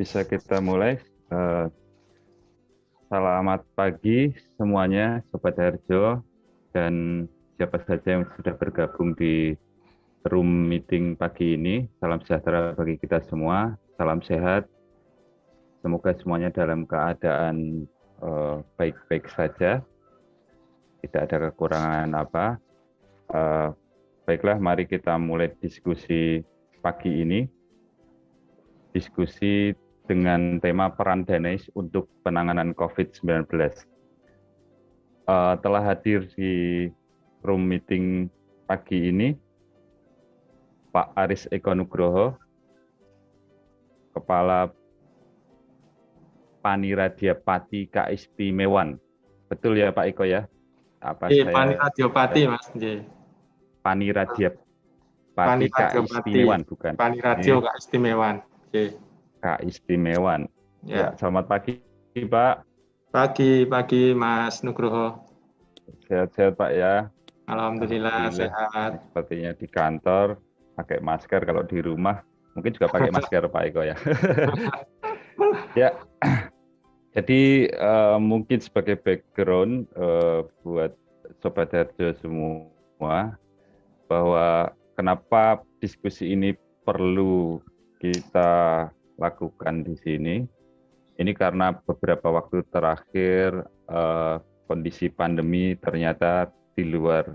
bisa kita mulai. Eh, Selamat pagi semuanya, Sobat Harjo, dan siapa saja yang sudah bergabung di room meeting pagi ini. Salam sejahtera bagi kita semua, salam sehat. Semoga semuanya dalam keadaan baik-baik saja, tidak ada kekurangan apa. Eh, Baiklah, mari kita mulai diskusi pagi ini. Diskusi dengan tema peran Danais untuk penanganan COVID-19. Telah hadir di room meeting pagi ini Pak Aris Eko Nugroho, Kepala Paniradiapati Keistimewaan. Betul ya Pak Eko ya? Paniradiopati Mas. Paniradiapati Keistimewaan, bukan? Paniradio Keistimewaan. Keistimewaan. Ya, selamat pagi Pak. Pagi Mas Nugroho. Sehat-sehat Pak ya? Alhamdulillah sehat. Sepertinya di kantor pakai masker, kalau di rumah mungkin juga pakai masker Pak Eko ya. Ya, jadi mungkin sebagai background buat Sobat Harjo semua, bahwa kenapa diskusi ini perlu kita lakukan di sini. Ini karena beberapa waktu terakhir kondisi pandemi ternyata di luar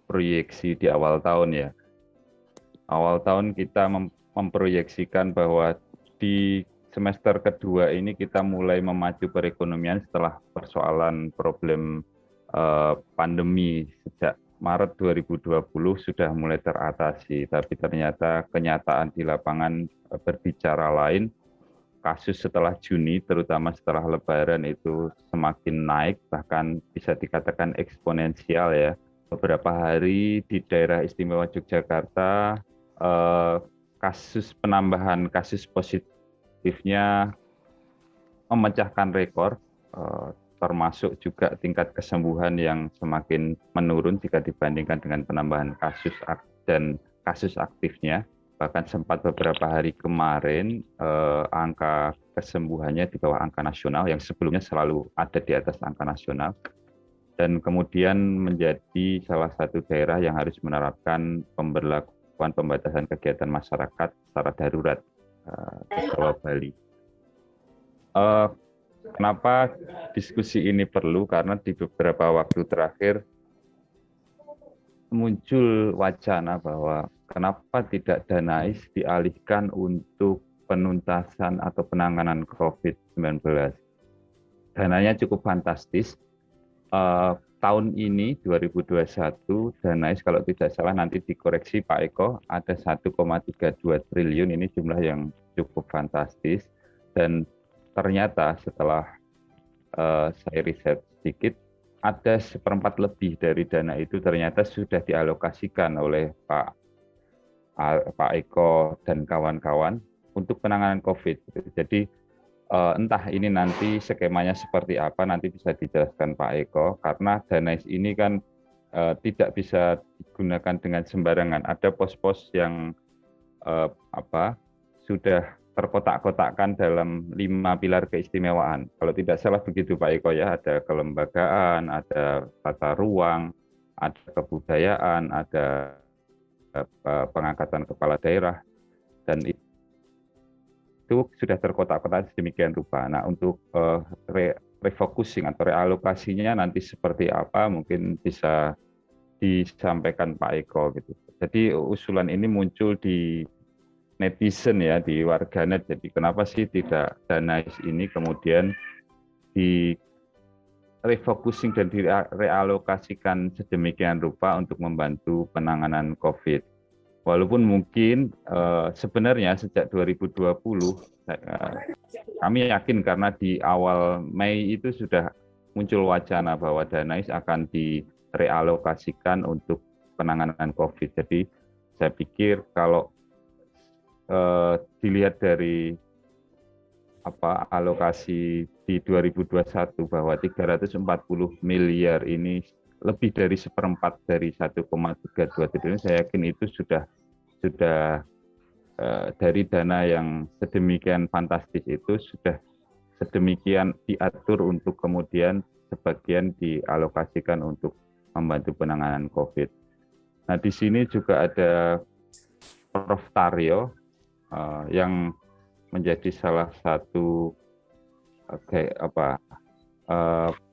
proyeksi di awal tahun ya. Awal tahun kita memproyeksikan bahwa di semester kedua ini kita mulai memacu perekonomian setelah persoalan problem pandemi sejak Maret 2020 sudah mulai teratasi, tapi ternyata kenyataan di lapangan berbicara lain. Kasus setelah Juni, terutama setelah Lebaran itu semakin naik, bahkan bisa dikatakan eksponensial ya. Beberapa hari di daerah istimewa Yogyakarta, penambahan kasus positifnya memecahkan rekor, termasuk juga tingkat kesembuhan yang semakin menurun jika dibandingkan dengan penambahan kasus dan kasus aktifnya. Bahkan sempat beberapa hari kemarin angka kesembuhannya di bawah angka nasional yang sebelumnya selalu ada di atas angka nasional, dan kemudian menjadi salah satu daerah yang harus menerapkan pemberlakuan pembatasan kegiatan masyarakat secara darurat di Jawa Bali. Kenapa diskusi ini perlu? Karena di beberapa waktu terakhir muncul wacana bahwa kenapa tidak Danais dialihkan untuk penuntasan atau penanganan COVID-19. Dananya cukup fantastis. Tahun ini 2021 Danais kalau tidak salah, nanti dikoreksi Pak Eko, ada 1,32 triliun. Ini jumlah yang cukup fantastis, dan ternyata setelah saya riset sedikit, ada 1/4 lebih dari dana itu ternyata sudah dialokasikan oleh Pak Eko dan kawan-kawan untuk penanganan COVID. Jadi entah ini nanti skemanya seperti apa, nanti bisa dijelaskan Pak Eko, karena Danais ini kan tidak bisa digunakan dengan sembarangan. Ada pos-pos yang sudah terkotak-kotakkan dalam 5 pilar keistimewaan. Kalau tidak salah begitu Pak Eko ya, ada kelembagaan, ada tata ruang, ada kebudayaan, ada pengangkatan kepala daerah, dan itu sudah terkotak-kotak sedemikian rupa. Nah, untuk refocusing atau realokasinya nanti seperti apa mungkin bisa disampaikan Pak Eko gitu. Jadi usulan ini muncul di netizen ya, di warganet. Jadi kenapa sih tidak Danais ini kemudian di refocusing dan direalokasikan sedemikian rupa untuk membantu penanganan COVID. Walaupun mungkin sebenarnya sejak 2020 kami yakin, karena di awal Mei itu sudah muncul wacana bahwa Danais akan direalokasikan untuk penanganan COVID. Jadi saya pikir kalau dilihat dari alokasi di 2021 bahwa 340 miliar ini lebih dari 1/4 dari 1,32 triliun, saya yakin itu sudah dari dana yang sedemikian fantastis itu sudah sedemikian diatur untuk kemudian sebagian dialokasikan untuk membantu penanganan COVID. Nah, di sini juga ada Prof. Taryo yang menjadi salah satu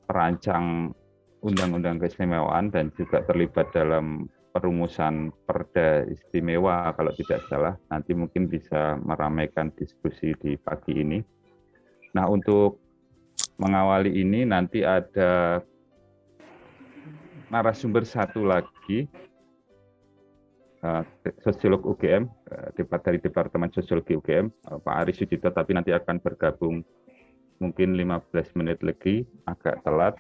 perancang undang-undang keistimewaan dan juga terlibat dalam perumusan perda istimewa kalau tidak salah. Nanti mungkin bisa meramaikan diskusi di pagi ini. Nah, untuk mengawali ini nanti ada narasumber satu lagi, sosiolog UGM, dari Departemen Sosiologi UGM, Pak Ari Sujito, tapi nanti akan bergabung mungkin 15 menit lagi, agak telat.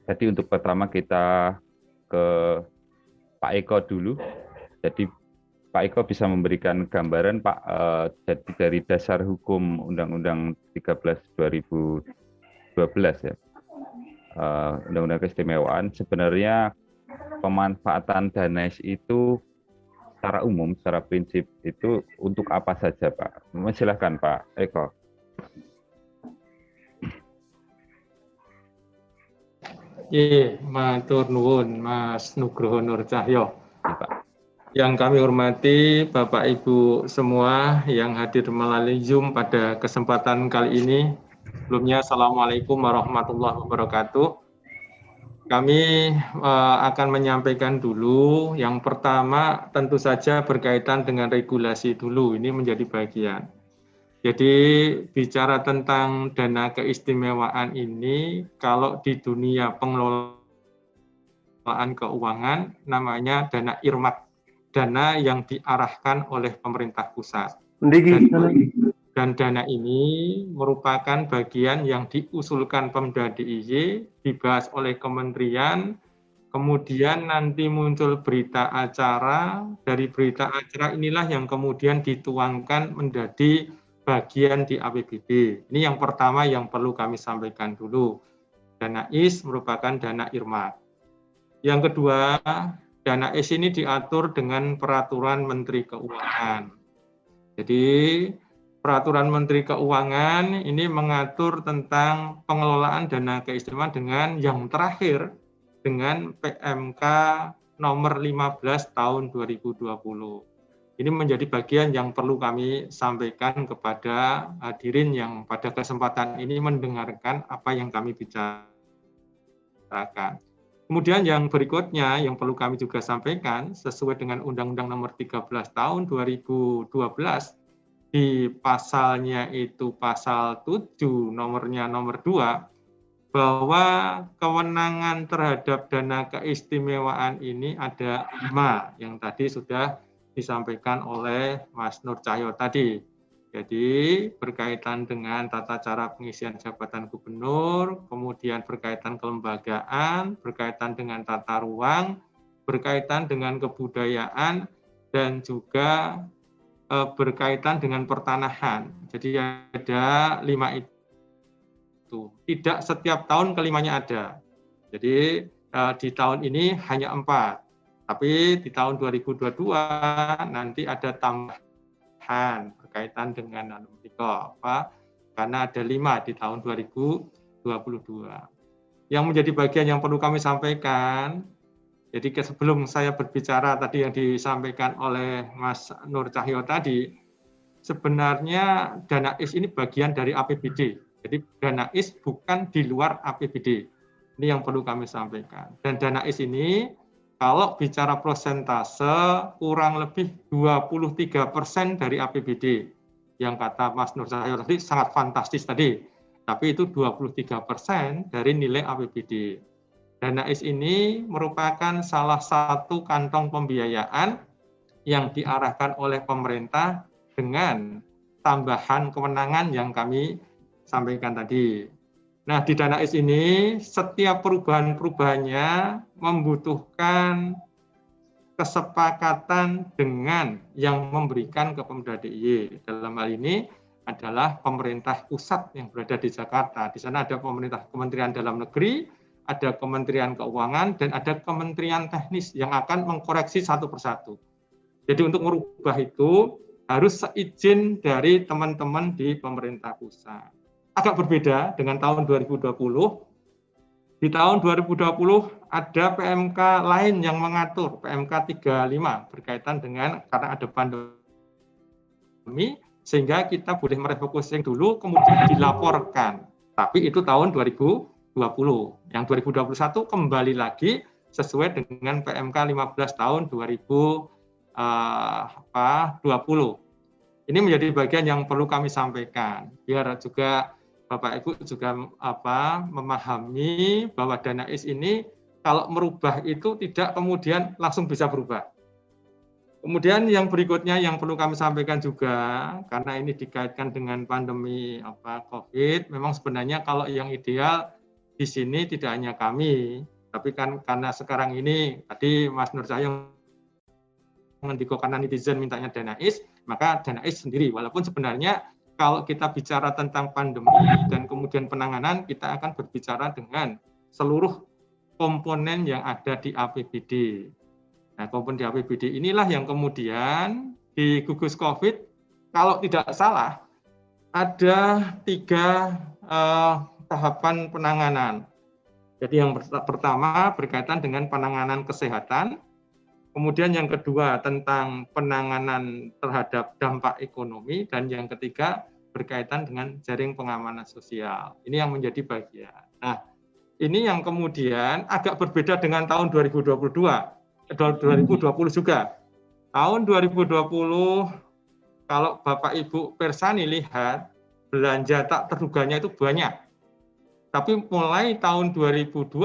Jadi untuk pertama kita ke Pak Eko dulu. Jadi Pak Eko bisa memberikan gambaran, Pak, jadi dari dasar hukum Undang-Undang 13 2012 ya, Undang-Undang Keistimewaan, sebenarnya pemanfaatan dana itu secara umum, secara prinsip itu untuk apa saja, Pak? Silahkan Pak Eko. Matur nuwun Mas Nugroho Nur Cahyo. Yang kami hormati Bapak Ibu semua yang hadir melalui Zoom pada kesempatan kali ini. Sebelumnya Assalamualaikum warahmatullahi wabarakatuh. Kami akan menyampaikan dulu. Yang pertama tentu saja berkaitan dengan regulasi dulu. Ini menjadi bagian. Jadi bicara tentang dana keistimewaan ini, kalau di dunia pengelolaan keuangan namanya dana irmak, dana yang diarahkan oleh pemerintah pusat. Dan dana ini merupakan bagian yang diusulkan Pemda DIY, dibahas oleh kementerian, kemudian nanti muncul berita acara, dari berita acara inilah yang kemudian dituangkan menjadi bagian di APBD. Ini yang pertama yang perlu kami sampaikan dulu. Dana IS merupakan dana irmak. Yang kedua, dana IS ini diatur dengan peraturan Menteri Keuangan. Jadi peraturan Menteri Keuangan ini mengatur tentang pengelolaan dana keistimewaan dengan yang terakhir dengan PMK nomor 15 tahun 2020. Ini menjadi bagian yang perlu kami sampaikan kepada hadirin yang pada kesempatan ini mendengarkan apa yang kami bicarakan. Kemudian yang berikutnya yang perlu kami juga sampaikan sesuai dengan Undang-Undang nomor 13 tahun 2012 di pasalnya itu pasal 7 nomornya nomor 2 bahwa kewenangan terhadap dana keistimewaan ini ada 5 yang tadi sudah disampaikan oleh Mas Nur Cahyo tadi. Jadi berkaitan dengan tata cara pengisian jabatan gubernur, kemudian berkaitan kelembagaan, berkaitan dengan tata ruang, berkaitan dengan kebudayaan, dan juga berkaitan dengan pertanahan. Jadi ada 5 itu. Tidak setiap tahun kelimanya ada. Jadi di tahun ini hanya 4. Tapi di tahun 2022 nanti ada tambahan berkaitan dengan karena ada 5 di tahun 2022. Yang menjadi bagian yang perlu kami sampaikan, jadi sebelum saya berbicara tadi yang disampaikan oleh Mas Nur Cahyo tadi, sebenarnya dana IS ini bagian dari APBD. Jadi dana IS bukan di luar APBD. Ini yang perlu kami sampaikan. Dan dana IS ini kalau bicara persentase kurang lebih 23% dari APBD. Yang kata Mas Nur Cahyo tadi sangat fantastis tadi. Tapi itu 23% dari nilai APBD. Dana IS ini merupakan salah satu kantong pembiayaan yang diarahkan oleh pemerintah dengan tambahan kewenangan yang kami sampaikan tadi. Nah, di dana IS ini setiap perubahan-perubahannya membutuhkan kesepakatan dengan yang memberikan ke Pemda DIY. Dalam hal ini adalah pemerintah pusat yang berada di Jakarta. Di sana ada pemerintah Kementerian Dalam Negeri, ada Kementerian Keuangan, dan ada Kementerian Teknis yang akan mengkoreksi satu persatu. Jadi untuk merubah itu harus seizin dari teman-teman di pemerintah pusat. Agak berbeda dengan tahun 2020. Di tahun 2020 ada PMK lain yang mengatur, PMK 35 berkaitan dengan karena ada pandemi, sehingga kita boleh merefocusing dulu, kemudian dilaporkan. Tapi itu tahun 2020. Yang 2021 kembali lagi sesuai dengan PMK 15 tahun 2020. Ini menjadi bagian yang perlu kami sampaikan, biar juga Bapak Ibu juga memahami bahwa dana IS ini kalau merubah itu tidak kemudian langsung bisa berubah. Kemudian yang berikutnya yang perlu kami sampaikan juga, karena ini dikaitkan dengan pandemi COVID, memang sebenarnya kalau yang ideal di sini tidak hanya kami, tapi kan karena sekarang ini tadi Mas Nur Cahyo mendiko karena netizen mintanya dana IS, maka dana IS sendiri. Walaupun sebenarnya kalau kita bicara tentang pandemi dan kemudian penanganan, kita akan berbicara dengan seluruh komponen yang ada di APBD. Nah, komponen di APBD inilah yang kemudian di gugus COVID, kalau tidak salah, ada 3 tahapan penanganan. Jadi yang pertama berkaitan dengan penanganan kesehatan, kemudian yang kedua tentang penanganan terhadap dampak ekonomi, dan yang ketiga berkaitan dengan jaring pengamanan sosial. Ini yang menjadi bagian. Nah, ini yang kemudian agak berbeda dengan tahun 2020 juga. Tahun 2020 kalau Bapak Ibu Persani lihat belanja tak terduganya itu banyak. Tapi mulai tahun 2021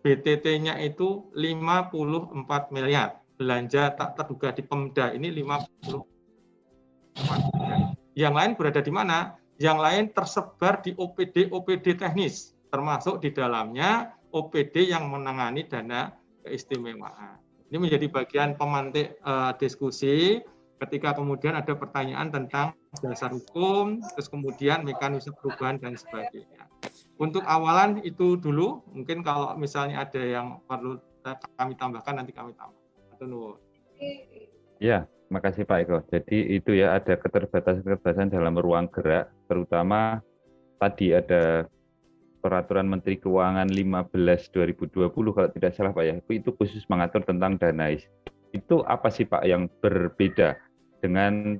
BTT-nya itu 54 miliar. Belanja tak terduga di Pemda ini 54 miliar. Yang lain berada di mana? Yang lain tersebar di OPD teknis, termasuk di dalamnya OPD yang menangani dana keistimewaan. Ini menjadi bagian pemantik diskusi ketika kemudian ada pertanyaan tentang dasar hukum, terus kemudian mekanisme perubahan dan sebagainya. Untuk awalan itu dulu, mungkin kalau misalnya ada yang perlu kami tambahkan, nanti kami tambah. Ya, makasih Pak Eko. Jadi itu ya, ada keterbatasan dalam ruang gerak, terutama tadi ada Peraturan Menteri Keuangan 15/2020 kalau tidak salah Pak ya, itu khusus mengatur tentang dana IS. Itu apa sih Pak yang berbeda dengan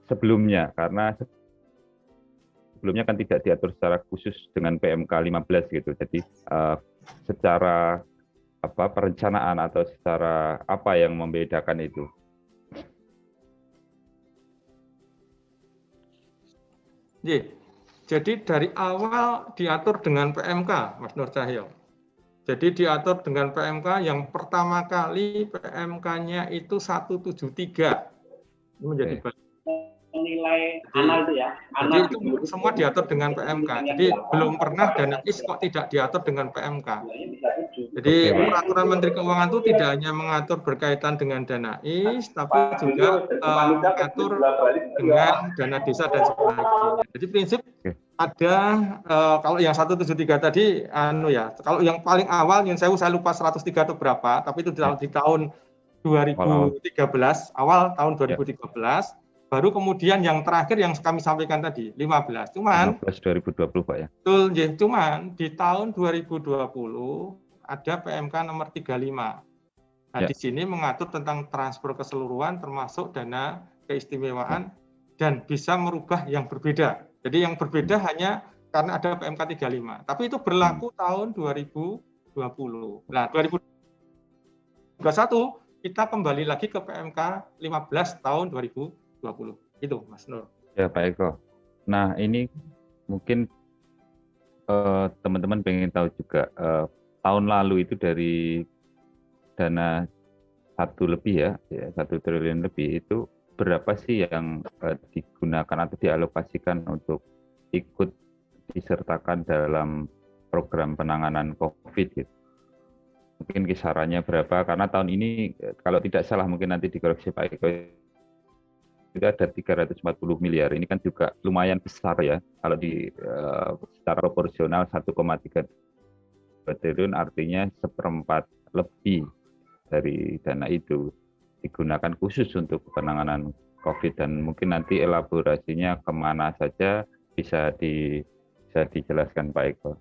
sebelumnya? Karena sebelumnya kan tidak diatur secara khusus dengan PMK 15 gitu. Jadi secara perencanaan atau secara apa yang membedakan itu? Jadi dari awal diatur dengan PMK, Mas Nur Cahyo. Jadi diatur dengan PMK yang pertama kali PMK-nya itu 173. Ini menjadi nilai anal itu ya. Jadi itu semua diatur dengan PMK. Jadi belum pernah dana IS kok tidak diatur dengan PMK. Jadi peraturan Menteri Keuangan itu tidak hanya mengatur berkaitan dengan dana IS, tapi juga mengatur dengan dana desa dan sebagainya. Jadi prinsip ada kalau yang 173 tadi kalau yang paling awal yang saya lupa 103 atau berapa, tapi itu di tahun 2013, awal tahun 2013. Baru kemudian yang terakhir yang kami sampaikan tadi 15. Cuman 2020 Pak ya. Betul, cuman di tahun 2020 ada PMK nomor 35. Nah, di sini mengatur tentang transfer keseluruhan termasuk dana keistimewaan dan bisa merubah yang berbeda. Jadi yang berbeda hanya karena ada PMK 35. Tapi itu berlaku tahun 2020. Nah, 2021 kita kembali lagi ke PMK 15 tahun 2020. Itu Mas Nur. Ya Pak Eko. Nah ini mungkin teman-teman pengen tahu juga tahun lalu itu dari dana 1 triliun lebih itu berapa sih yang digunakan atau dialokasikan untuk ikut disertakan dalam program penanganan COVID gitu. Mungkin kisarannya berapa, karena tahun ini kalau tidak salah mungkin nanti dikoreksi Pak Eko, itu ada 340 miliar. Ini kan juga lumayan besar ya. Kalau secara proporsional 1,3 triliun artinya 1/4 lebih dari dana itu. digunakan khusus untuk penanganan COVID, dan mungkin nanti elaborasinya kemana saja bisa dijelaskan Pak Eko.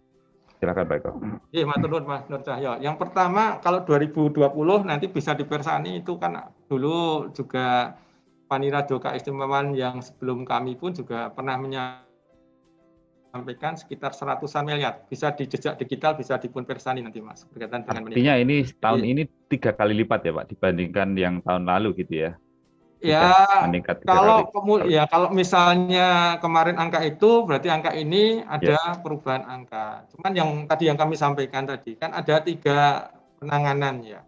Silakan Pak Eko. Iya, Mas Nur Cahyo. Yang pertama, kalau 2020 nanti bisa dipersani, itu kan dulu juga Panirado Keistimewaan yang sebelum kami pun juga pernah menyampaikan sekitar 100-an miliar. Bisa di jejak digital, bisa dipersani nanti Mas, berkaitan dengan Artinya ini tahun ini 3 kali lipat ya Pak dibandingkan yang tahun lalu gitu ya? Ya, meningkat kalau misalnya kemarin angka itu, berarti angka ini ada perubahan angka. Cuman yang tadi yang kami sampaikan tadi, kan ada 3 penanganan ya.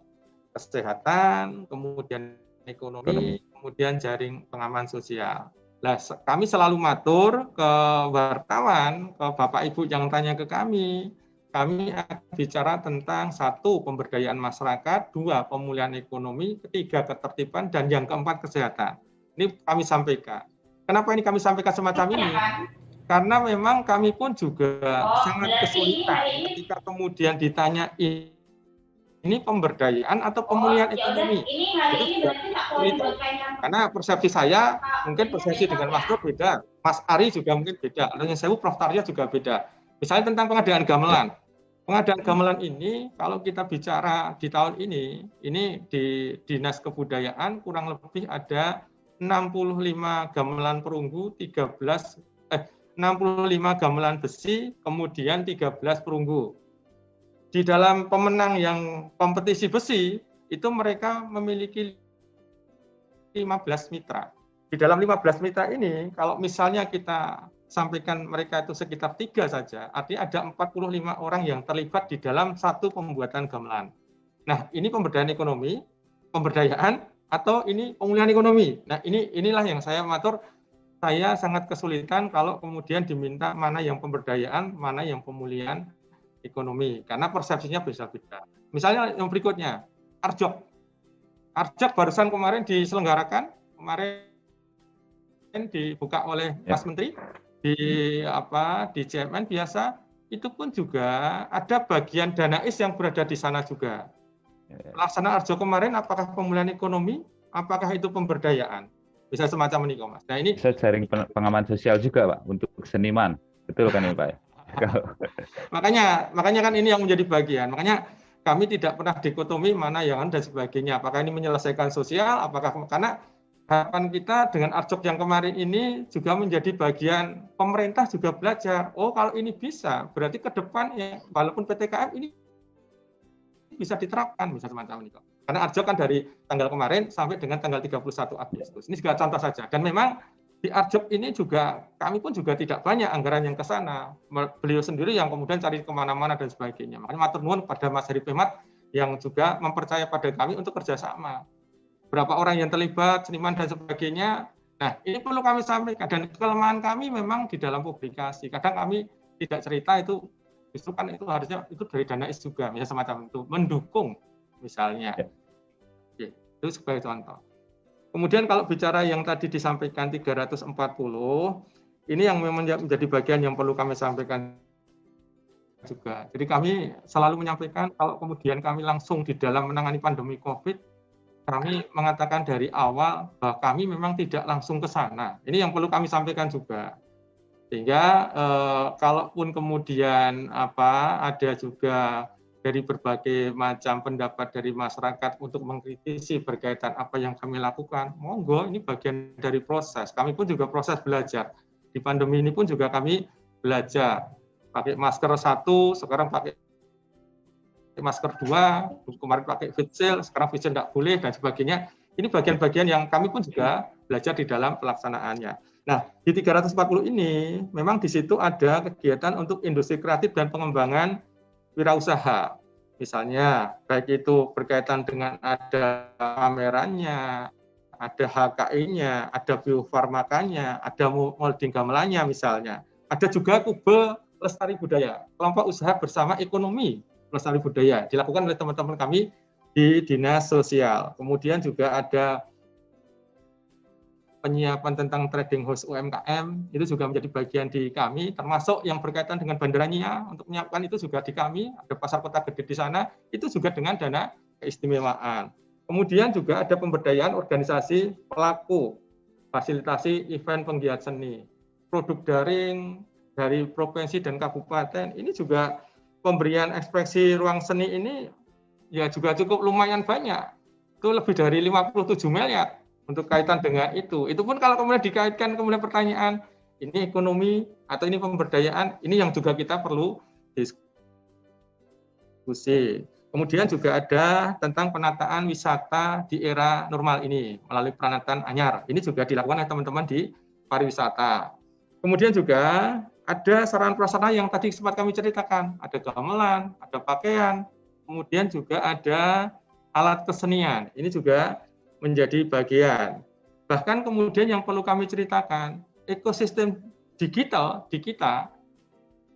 Kesehatan, kemudian ekonomi, kemudian jaring pengaman sosial. Nah, kami selalu matur ke wartawan, ke Bapak Ibu yang tanya ke kami akan bicara tentang 1, pemberdayaan masyarakat, 2, pemulihan ekonomi, 3, ketertiban, dan yang keempat, kesehatan. Ini kami sampaikan. Kenapa ini kami sampaikan semacam ini? Karena memang kami pun juga sangat kesulitan ketika kemudian ditanya ini pemberdayaan atau pemulihan ekonomi. Karena persepsi saya, mungkin persepsi dengan Mas Nur beda, Mas Ari juga mungkin beda, yang saya Prof. Tarya juga beda. Misalnya tentang pengadaan gamelan. Pengadaan gamelan ini, kalau kita bicara di tahun ini di Dinas Kebudayaan kurang lebih ada 65 gamelan perunggu, 65 gamelan besi, kemudian 13 perunggu. Di dalam pemenang yang kompetisi besi, itu mereka memiliki 15 mitra. Di dalam 15 mitra ini, kalau misalnya kita sampaikan mereka itu sekitar 3 saja, artinya ada 45 orang yang terlibat di dalam satu pembuatan gamelan. Nah, ini pemberdayaan ekonomi, pemberdayaan, atau ini pemulihan ekonomi. Nah, inilah yang saya matur, saya sangat kesulitan kalau kemudian diminta mana yang pemberdayaan, mana yang pemulihan ekonomi, karena persepsinya beda-beda. Misalnya yang berikutnya, Arjok. Arjok barusan kemarin diselenggarakan, kemarin dibuka oleh Mas Menteri, di CMN biasa, itu pun juga ada bagian Danais yang berada di sana juga. Pelaksanaan Arjo kemarin, apakah pemulihan ekonomi, apakah itu pemberdayaan? Bisa semacam ini, Mas. Nah, ini bisa jaring pengaman sosial juga, Pak, untuk seniman. Betul kan ini, Pak? makanya kan ini yang menjadi bagian. Makanya kami tidak pernah dikotomi mana yang dan sebagainya. Apakah ini menyelesaikan sosial, apakah karena harapan kita dengan Arjok yang kemarin ini juga menjadi bagian pemerintah juga belajar. Oh, kalau ini bisa, berarti ke depan ya, walaupun PTKM ini bisa diterapkan, bisa semacam ini. Karena Arjok kan dari tanggal kemarin sampai dengan tanggal 31 Agustus. Ini juga contoh saja. Dan memang di Arjok ini juga, kami pun juga tidak banyak anggaran yang ke sana. Beliau sendiri yang kemudian cari kemana-mana dan sebagainya. Makanya matur nuwun pada Mas Heri Pemat yang juga mempercaya pada kami untuk kerjasama. Berapa orang yang terlibat, seniman dan sebagainya. Nah, ini perlu kami sampaikan. Dan kelemahan kami memang di dalam publikasi. Kadang kami tidak cerita itu, justru kan itu harusnya itu dari Danais juga, misalnya semacam itu, mendukung misalnya. Oke, itu sebagai contoh. Kemudian kalau bicara yang tadi disampaikan 340, ini yang memang menjadi bagian yang perlu kami sampaikan juga. Jadi kami selalu menyampaikan kalau kemudian kami langsung di dalam menangani pandemi COVID, kami mengatakan dari awal bahwa kami memang tidak langsung ke sana. Ini yang perlu kami sampaikan juga. Sehingga kalaupun kemudian ada juga dari berbagai macam pendapat dari masyarakat untuk mengkritisi berkaitan apa yang kami lakukan, monggo, ini bagian dari proses. Kami pun juga proses belajar. Di pandemi ini pun juga kami belajar. Pakai masker 1, sekarang pakai masker 2, kemarin pakai face shield, sekarang face shield tidak boleh, dan sebagainya. Ini bagian-bagian yang kami pun juga belajar di dalam pelaksanaannya. Nah, di 340 ini, memang di situ ada kegiatan untuk industri kreatif dan pengembangan wirausaha. Misalnya, baik itu berkaitan dengan ada pamerannya, ada HKI-nya, ada biofarmakanya, ada molding gamelannya misalnya. Ada juga Kube Lestari Budaya, kelompok usaha bersama ekonomi Lestari Budaya, dilakukan oleh teman-teman kami di Dinas Sosial. Kemudian juga ada penyiapan tentang trading house UMKM, itu juga menjadi bagian di kami, termasuk yang berkaitan dengan bandaranya, untuk menyiapkan itu juga di kami, ada pasar kota gede di sana, itu juga dengan dana keistimewaan. Kemudian juga ada pemberdayaan organisasi pelaku, fasilitasi event penggiat seni, produk daring dari provinsi dan kabupaten. Ini juga pemberian ekspresi ruang seni ini ya juga cukup lumayan banyak. Itu lebih dari 57 miliar untuk kaitan dengan itu. Itu pun kalau kemudian dikaitkan kemudian pertanyaan, ini ekonomi atau ini pemberdayaan, ini yang juga kita perlu diskusi. Kemudian juga ada tentang penataan wisata di era normal ini melalui penataan anyar. Ini juga dilakukan oleh teman-teman di pariwisata. Kemudian juga ada sarana prasarana yang tadi sempat kami ceritakan, ada gamelan, ada pakaian, kemudian juga ada alat kesenian. Ini juga menjadi bagian. Bahkan kemudian yang perlu kami ceritakan, ekosistem digital di kita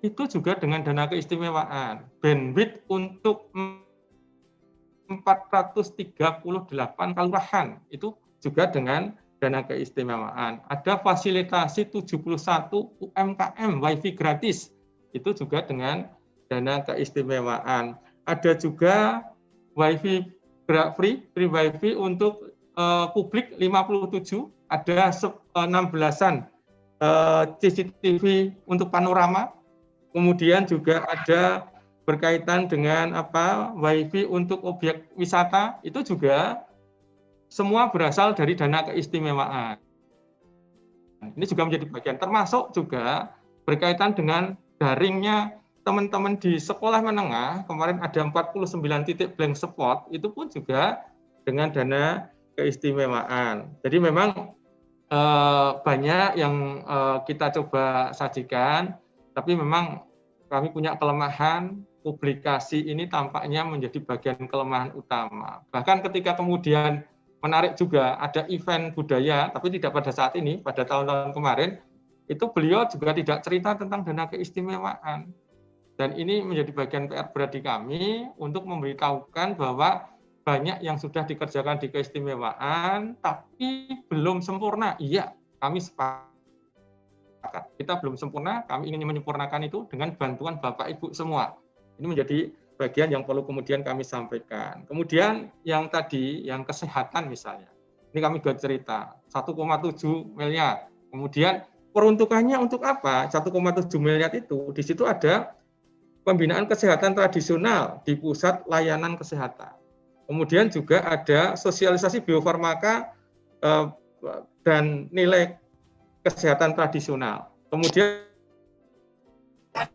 itu juga dengan dana keistimewaan. Bandwidth untuk 438 kelurahan itu juga dengan dana keistimewaan. Ada fasilitasi 71 UMKM WiFi gratis, itu juga dengan dana keistimewaan. Ada juga WiFi free WiFi untuk publik 57, ada 16-an CCTV untuk panorama. Kemudian juga ada berkaitan dengan WiFi untuk objek wisata, itu juga semua berasal dari dana keistimewaan. Ini juga menjadi bagian, termasuk juga berkaitan dengan daringnya teman-teman di sekolah menengah. Kemarin ada 49 titik blank spot, itu pun juga dengan dana keistimewaan. Jadi memang banyak yang kita coba sajikan, tapi memang kami punya kelemahan. Publikasi ini tampaknya menjadi bagian kelemahan utama. Bahkan ketika kemudian menarik juga ada event budaya, tapi tidak pada saat ini, pada tahun-tahun kemarin, itu beliau juga tidak cerita tentang dana keistimewaan. Dan ini menjadi bagian PR berat di kami untuk memberitahukan bahwa banyak yang sudah dikerjakan di keistimewaan, tapi belum sempurna. Iya, kami sepakat. Kita belum sempurna, kami ingin menyempurnakan itu dengan bantuan Bapak Ibu semua. Ini menjadi bagian yang perlu kemudian kami sampaikan. Kemudian yang tadi, yang kesehatan misalnya. Ini kami juga cerita, 1,7 miliar. Kemudian peruntukannya untuk apa? 1,7 miliar itu, di situ ada pembinaan kesehatan tradisional di pusat layanan kesehatan. Kemudian juga ada sosialisasi biofarmaka dan nilai kesehatan tradisional. Kemudian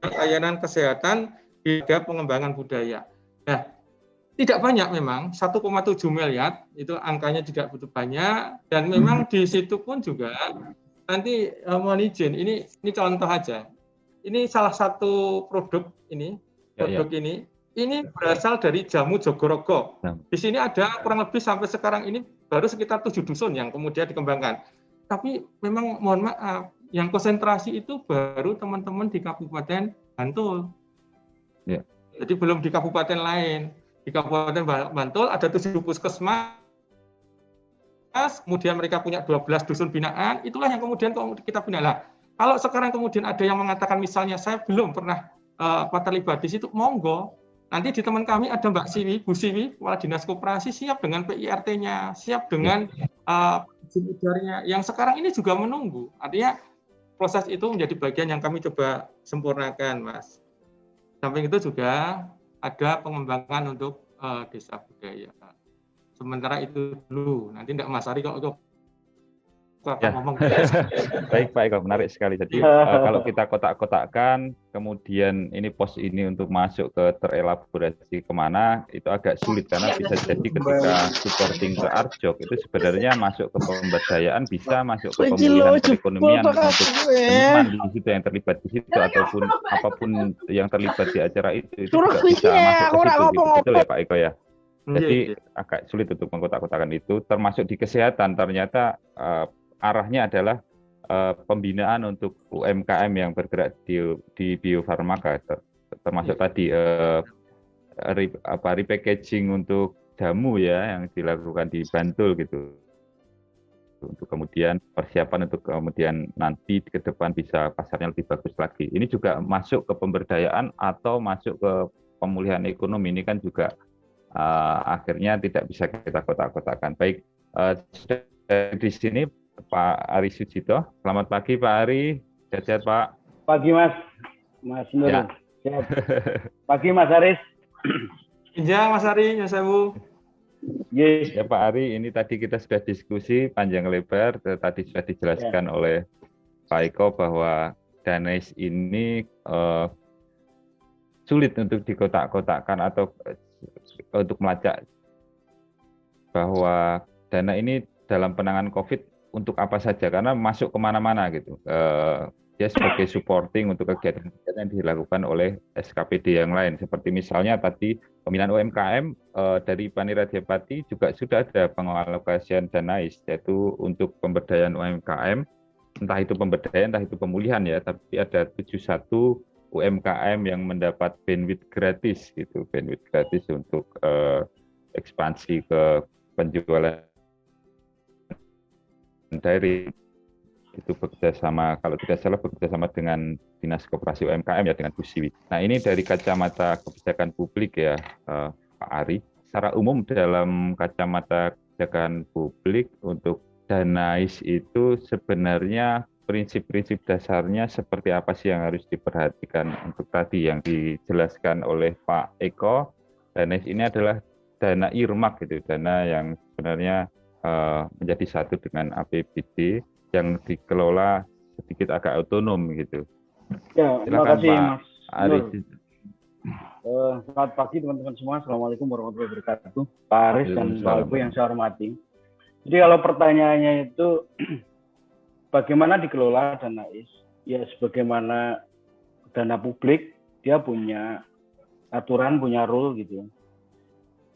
layanan kesehatan hingga pengembangan budaya. Nah, tidak banyak memang, 1,7 miliar, itu angkanya tidak begitu banyak, dan memang di situ pun juga, nanti mohon izin, ini contoh aja. Ini salah satu produk ini, ini berasal dari jamu Jogorogo. Di sini ada kurang lebih sampai sekarang ini baru sekitar 7 dusun yang kemudian dikembangkan. Tapi memang mohon maaf, yang konsentrasi itu baru teman-teman di Kabupaten Bantul. Ya. Jadi belum di kabupaten lain. Di Kabupaten Bantul ada 7 puskesmas, kemudian mereka punya 12 dusun binaan, itulah yang kemudian kita bina. Lah, kalau sekarang kemudian ada yang mengatakan misalnya saya belum pernah terlibat di situ, monggo. Nanti di teman kami ada Mbak Siwi, Bu Siwi, Kepala Dinas Koperasi, siap dengan PIRT-nya, siap dengan izin edarnya, yang sekarang ini juga menunggu. Artinya proses itu menjadi bagian yang kami coba sempurnakan, Mas. Samping itu juga ada pengembangan untuk desa budaya. Sementara itu dulu, nanti tidak Mas Ari kalau ngomong. Baik Pak Eko, menarik sekali. Jadi kalau kita kotak-kotakkan, kemudian ini pos ini untuk masuk ke terelaborasi kemana, itu agak sulit karena bisa jadi ketika supporting ke Arjok itu sebenarnya masuk ke pemberdayaan, bisa masuk ke pemulihan perekonomian untuk seniman di situ yang terlibat di situ, ataupun apapun yang terlibat di acara itu juga bisa masuk ke situ. Gitu. Betul ya Pak Eko ya? Jadi agak sulit untuk mengkotak-kotakan itu, termasuk di kesehatan ternyata arahnya adalah pembinaan untuk UMKM yang bergerak di biofarmaka, termasuk tadi repackaging untuk jamu ya yang dilakukan di Bantul gitu, untuk kemudian persiapan untuk kemudian nanti ke depan bisa pasarnya lebih bagus lagi. Ini juga masuk ke pemberdayaan atau masuk ke pemulihan ekonomi, ini kan juga akhirnya tidak bisa kita kotak-kotakan. Baik, sudah di sini Pak Ari Sujito. Selamat pagi Pak Ari, sehat-sehat Pak. Pagi Mas Nur. Ya. Sehat. Pagi Mas Aris. Ya Mas Ari, ya sewu. Yes. Ya Pak Ari, ini tadi kita sudah diskusi panjang lebar, tadi sudah dijelaskan oleh Pak Eko bahwa Daneis ini sulit untuk dikotak-kotakkan atau untuk melacak bahwa dana ini dalam penanganan COVID untuk apa saja, karena masuk kemana-mana gitu. Dia sebagai supporting untuk kegiatan-kegiatan yang dilakukan oleh SKPD yang lain. Seperti misalnya tadi pembinaan UMKM dari Pani Radyapati juga sudah ada pengalokasian Danais, yaitu untuk pemberdayaan UMKM, entah itu pemberdayaan, entah itu pemulihan ya, tapi ada 71 UMKM yang mendapat bandwidth gratis gitu, bandwidth gratis untuk ekspansi ke penjualan daring. Itu bekerjasama, kalau tidak salah bekerjasama dengan Dinas Koperasi UMKM ya, dengan Bu Siwi. Nah ini dari kacamata kebijakan publik ya Pak Ari, secara umum dalam kacamata kebijakan publik untuk Danais itu sebenarnya prinsip-prinsip dasarnya seperti apa sih yang harus diperhatikan untuk tadi yang dijelaskan oleh Pak Eko. Danais ini adalah dana earmark gitu, dana yang sebenarnya menjadi satu dengan APBD yang dikelola sedikit agak otonom gitu. Ya, terima kasih Pak Mas Ari. Selamat pagi teman-teman semua. Assalamualaikum warahmatullahi wabarakatuh. Pak Aris dan Pak Ibu yang saya hormati. Jadi kalau pertanyaannya itu bagaimana dikelola Danais? Ya sebagaimana dana publik, dia punya aturan, punya rule gitu.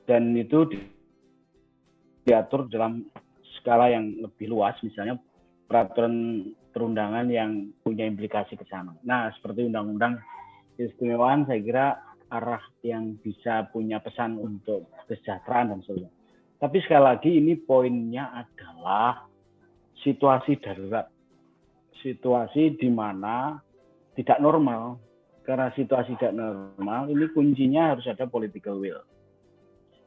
Dan itu diatur dalam skala yang lebih luas, misalnya peraturan perundangan yang punya implikasi ke sana. Nah, seperti undang-undang keistimewaan, saya kira arah yang bisa punya pesan untuk kesejahteraan dan sebagainya. Tapi sekali lagi ini poinnya adalah situasi darurat. Situasi di mana tidak normal. Karena situasi tidak normal, ini kuncinya harus ada political will.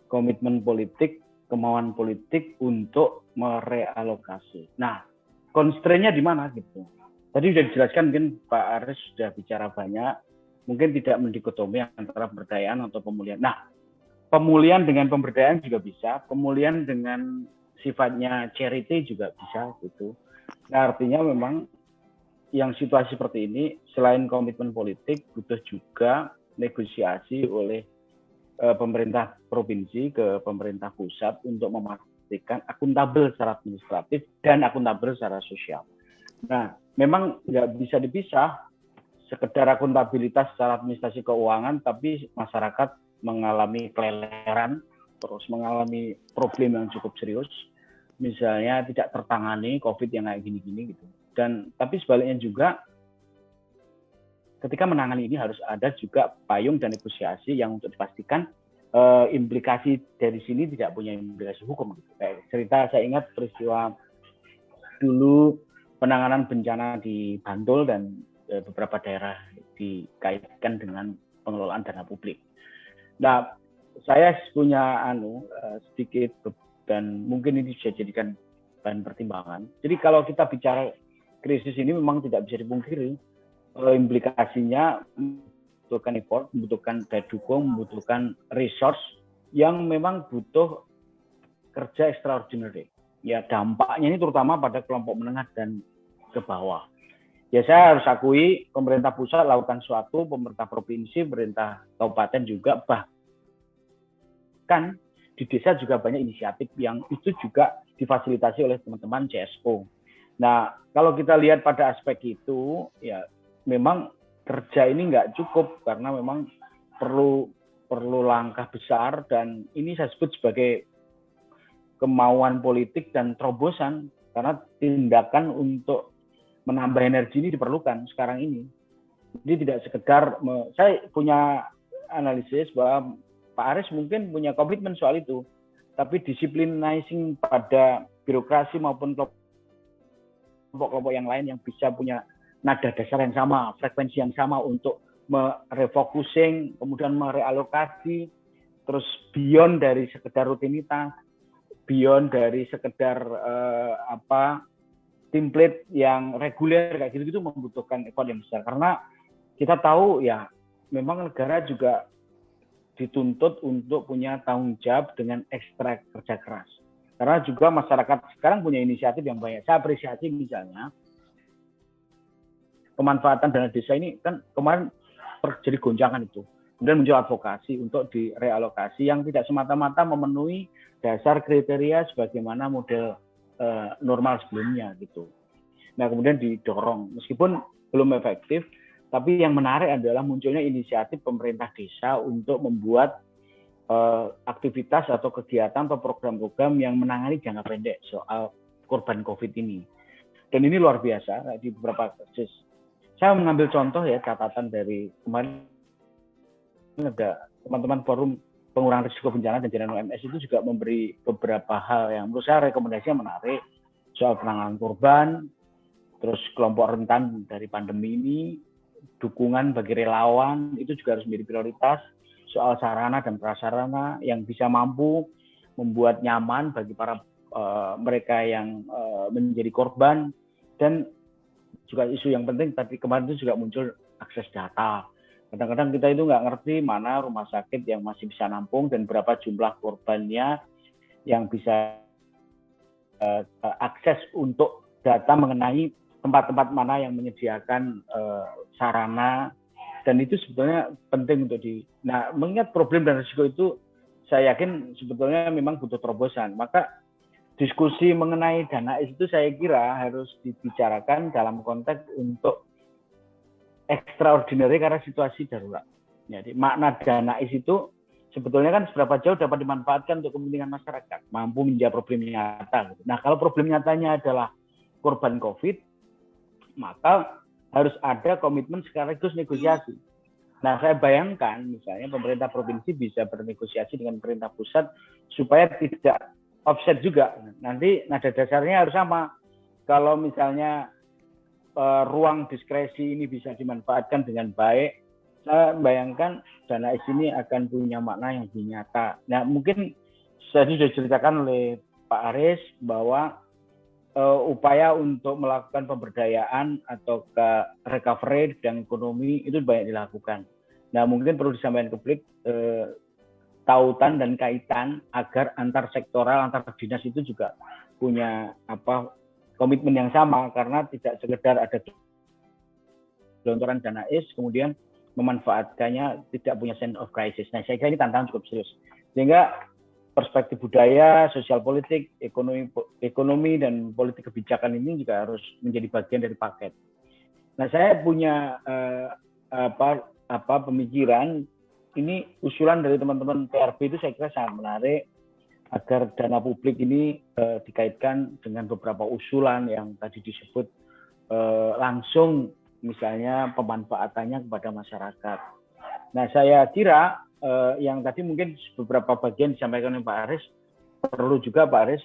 Komitmen politik, kemauan politik untuk merealokasi. Nah, constraint-nya di mana gitu. Tadi sudah dijelaskan, mungkin Pak Aris sudah bicara banyak, mungkin tidak mendikotomi antara pemberdayaan atau pemulihan. Nah, pemulihan dengan pemberdayaan juga bisa, pemulihan dengan sifatnya charity juga bisa gitu. Nah, artinya memang yang situasi seperti ini, selain komitmen politik, butuh juga negosiasi oleh pemerintah provinsi ke pemerintah pusat untuk memastikan akuntabel secara administratif dan akuntabel secara sosial. Nah, memang nggak bisa dipisah sekedar akuntabilitas secara administrasi keuangan, tapi masyarakat mengalami keleleran, terus mengalami problem yang cukup serius, misalnya tidak tertangani COVID yang kayak gini-gini gitu. Dan tapi sebaliknya juga, ketika menangani ini harus ada juga payung dan negosiasi yang untuk dipastikan implikasi dari sini tidak punya implikasi hukum. Gitu. Kayak cerita, saya ingat peristiwa dulu penanganan bencana di Bantul dan beberapa daerah dikaitkan dengan pengelolaan dana publik. Nah, saya punya sedikit dan mungkin ini bisa jadikan bahan pertimbangan. Jadi kalau kita bicara krisis ini memang tidak bisa dipungkiri implikasinya membutuhkan effort, membutuhkan daya dukung, membutuhkan resource yang memang butuh kerja extraordinary. Ya dampaknya ini terutama pada kelompok menengah dan ke bawah. Ya saya harus akui pemerintah pusat lakukan suatu, pemerintah provinsi, pemerintah kabupaten juga, bahkan di desa juga banyak inisiatif yang itu juga difasilitasi oleh teman-teman CSO. Nah, kalau kita lihat pada aspek itu, ya memang kerja ini nggak cukup karena memang perlu langkah besar, dan ini saya sebut sebagai kemauan politik dan terobosan, karena tindakan untuk menambah energi ini diperlukan sekarang ini. Jadi tidak sekedar, saya punya analisis bahwa Pak Aris mungkin punya komitmen soal itu, tapi disciplinizing pada birokrasi maupun kelompok-kelompok yang lain yang bisa punya nada dasar yang sama, frekuensi yang sama untuk merefocusing, kemudian merealokasi, terus beyond dari sekedar rutinitas, beyond dari sekedar template yang reguler kayak gitu membutuhkan effort yang besar, karena kita tahu ya memang negara juga dituntut untuk punya tanggung jawab dengan ekstra kerja keras. Karena juga masyarakat sekarang punya inisiatif yang banyak. Saya apresiasi misalnya pemanfaatan dana desa ini kan kemarin terjadi goncangan itu. Kemudian muncul advokasi untuk direalokasi yang tidak semata-mata memenuhi dasar kriteria sebagaimana model normal sebelumnya gitu. Nah kemudian didorong, meskipun belum efektif, tapi yang menarik adalah munculnya inisiatif pemerintah desa untuk membuat aktivitas atau kegiatan atau program-program yang menangani jangka pendek soal korban COVID ini. Dan ini luar biasa di beberapa kasus. Saya mengambil contoh ya catatan dari kemarin ada teman-teman forum pengurangan risiko bencana dan jaringan OMS itu juga memberi beberapa hal yang menurut saya rekomendasinya menarik soal penanganan korban, terus kelompok rentan dari pandemi ini, dukungan bagi relawan itu juga harus menjadi prioritas. Soal sarana dan prasarana yang bisa mampu membuat nyaman bagi para mereka yang menjadi korban, dan juga isu yang penting tadi kemarin itu juga muncul akses data. Kadang-kadang kita itu nggak ngerti mana rumah sakit yang masih bisa nampung dan berapa jumlah korbannya yang bisa akses untuk data mengenai tempat-tempat mana yang menyediakan sarana. Dan itu sebetulnya penting untuk Nah, mengingat problem dan risiko itu, saya yakin sebetulnya memang butuh terobosan. Maka diskusi mengenai dana itu saya kira harus dibicarakan dalam konteks untuk extraordinary karena situasi darurat. Jadi makna dana itu sebetulnya kan seberapa jauh dapat dimanfaatkan untuk kepentingan masyarakat, mampu menjawab problem nyata. Nah, kalau problem nyatanya adalah korban COVID, maka harus ada komitmen sekaligus negosiasi. Nah, saya bayangkan misalnya pemerintah provinsi bisa bernegosiasi dengan pemerintah pusat supaya tidak offset juga. Nanti nada dasarnya harus sama. Kalau misalnya ruang diskresi ini bisa dimanfaatkan dengan baik, saya bayangkan dana ini akan punya makna yang lebih nyata. Nah, mungkin tadi sudah diceritakan oleh Pak Aris bahwa upaya untuk melakukan pemberdayaan atau ke recovery dan ekonomi itu banyak dilakukan. Nah, mungkin perlu disampaikan ke publik tautan dan kaitan agar antar sektoral, antar dinas itu juga punya komitmen yang sama, karena tidak sekedar ada gelontoran dana kemudian memanfaatkannya tidak punya sense of crisis. Nah, saya kira ini tantangan cukup serius. Sehingga perspektif budaya, sosial politik, ekonomi dan politik kebijakan ini juga harus menjadi bagian dari paket. Nah, saya punya pemikiran ini, usulan dari teman-teman PRB itu saya kira sangat menarik agar dana publik ini dikaitkan dengan beberapa usulan yang tadi disebut langsung, misalnya pemanfaatannya kepada masyarakat. Nah, saya kira yang tadi mungkin beberapa bagian disampaikan oleh Pak Aris, perlu juga Pak Aris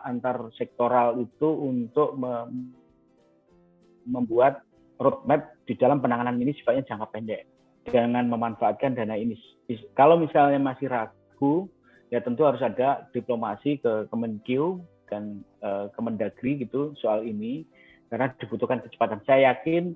antar sektoral itu untuk membuat roadmap di dalam penanganan ini sifatnya jangka pendek dengan memanfaatkan dana ini. Kalau misalnya masih ragu, ya tentu harus ada diplomasi ke Kemenkeu dan Kemendagri gitu soal ini, karena dibutuhkan kecepatan. Saya yakin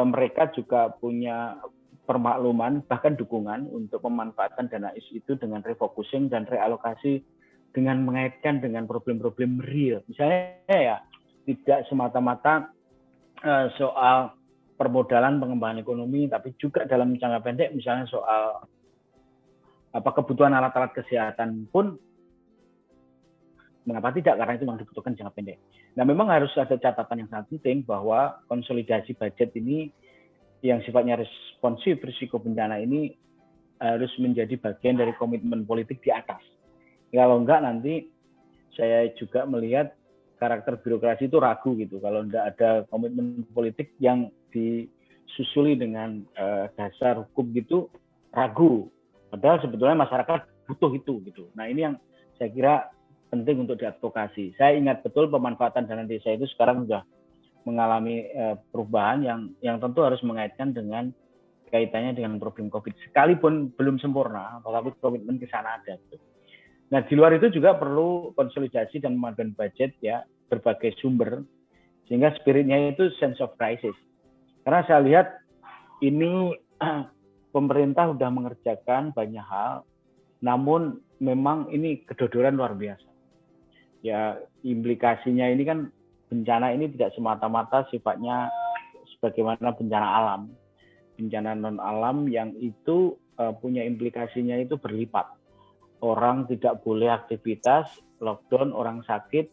mereka juga punya permakluman bahkan dukungan untuk memanfaatkan dana itu dengan refocusing dan realokasi dengan mengaitkan dengan problem-problem real. Misalnya ya tidak semata-mata soal permodalan pengembangan ekonomi, tapi juga dalam jangka pendek misalnya soal kebutuhan alat-alat kesehatan pun, mengapa tidak, karena itu memang dibutuhkan jangka pendek. Nah, memang harus ada catatan yang sangat penting bahwa konsolidasi budget ini yang sifatnya responsif risiko bencana ini harus menjadi bagian dari komitmen politik di atas. Kalau enggak, nanti saya juga melihat karakter birokrasi itu ragu gitu. Kalau enggak ada komitmen politik yang disusuli dengan dasar hukum gitu, ragu. Padahal sebetulnya masyarakat butuh itu gitu. Nah, ini yang saya kira penting untuk diadvokasi. Saya ingat betul pemanfaatan dana desa itu sekarang sudah mengalami perubahan yang tentu harus mengaitkan dengan kaitannya dengan problem COVID. Sekalipun belum sempurna, tetapi komitmen ke sana ada. Nah, di luar itu juga perlu konsolidasi dan pemaduan budget ya, berbagai sumber, sehingga spiritnya itu sense of crisis. Karena saya lihat ini pemerintah sudah mengerjakan banyak hal, namun memang ini kedodoran luar biasa. Ya, implikasinya ini kan bencana ini tidak semata-mata sifatnya sebagaimana bencana alam. Bencana non-alam yang itu punya implikasinya itu berlipat. Orang tidak boleh aktivitas, lockdown, orang sakit,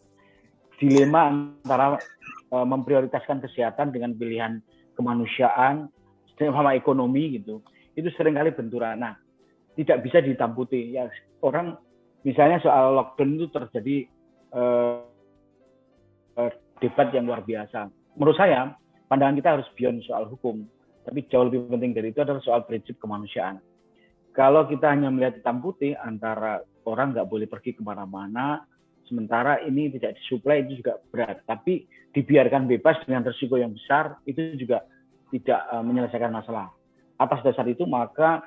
dilema antara memprioritaskan kesehatan dengan pilihan kemanusiaan sama ekonomi gitu. Itu seringkali benturan. Nah, tidak bisa ditamputi. Ya, orang misalnya soal lockdown itu terjadi debat yang luar biasa. Menurut saya, pandangan kita harus beyond soal hukum, tapi jauh lebih penting dari itu adalah soal prinsip kemanusiaan. Kalau kita hanya melihat hitam putih antara orang nggak boleh pergi kemana-mana, sementara ini tidak disuplai, itu juga berat. Tapi dibiarkan bebas dengan risiko yang besar, itu juga tidak menyelesaikan masalah. Atas dasar itu maka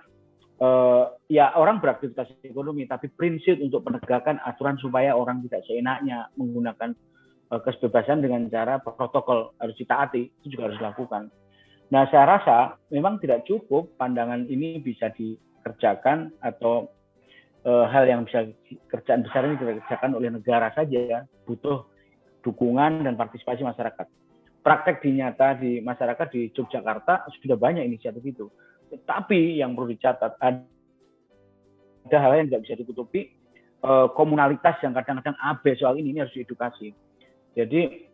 ya orang beraktivitas ekonomi, tapi prinsip untuk penegakan aturan supaya orang tidak seenaknya menggunakan kebebasan dengan cara protokol harus ditaati, itu juga harus dilakukan. Nah, saya rasa memang tidak cukup pandangan ini bisa dikerjakan atau hal yang bisa kerjaan besar ini dikerjakan oleh negara saja, butuh dukungan dan partisipasi masyarakat. Praktek di nyata di masyarakat di Yogyakarta sudah banyak inisiatif itu. Tapi yang perlu dicatat ada hal yang tidak bisa ditutupi, komunalitas yang kadang-kadang abai soal ini harus diedukasi. Jadi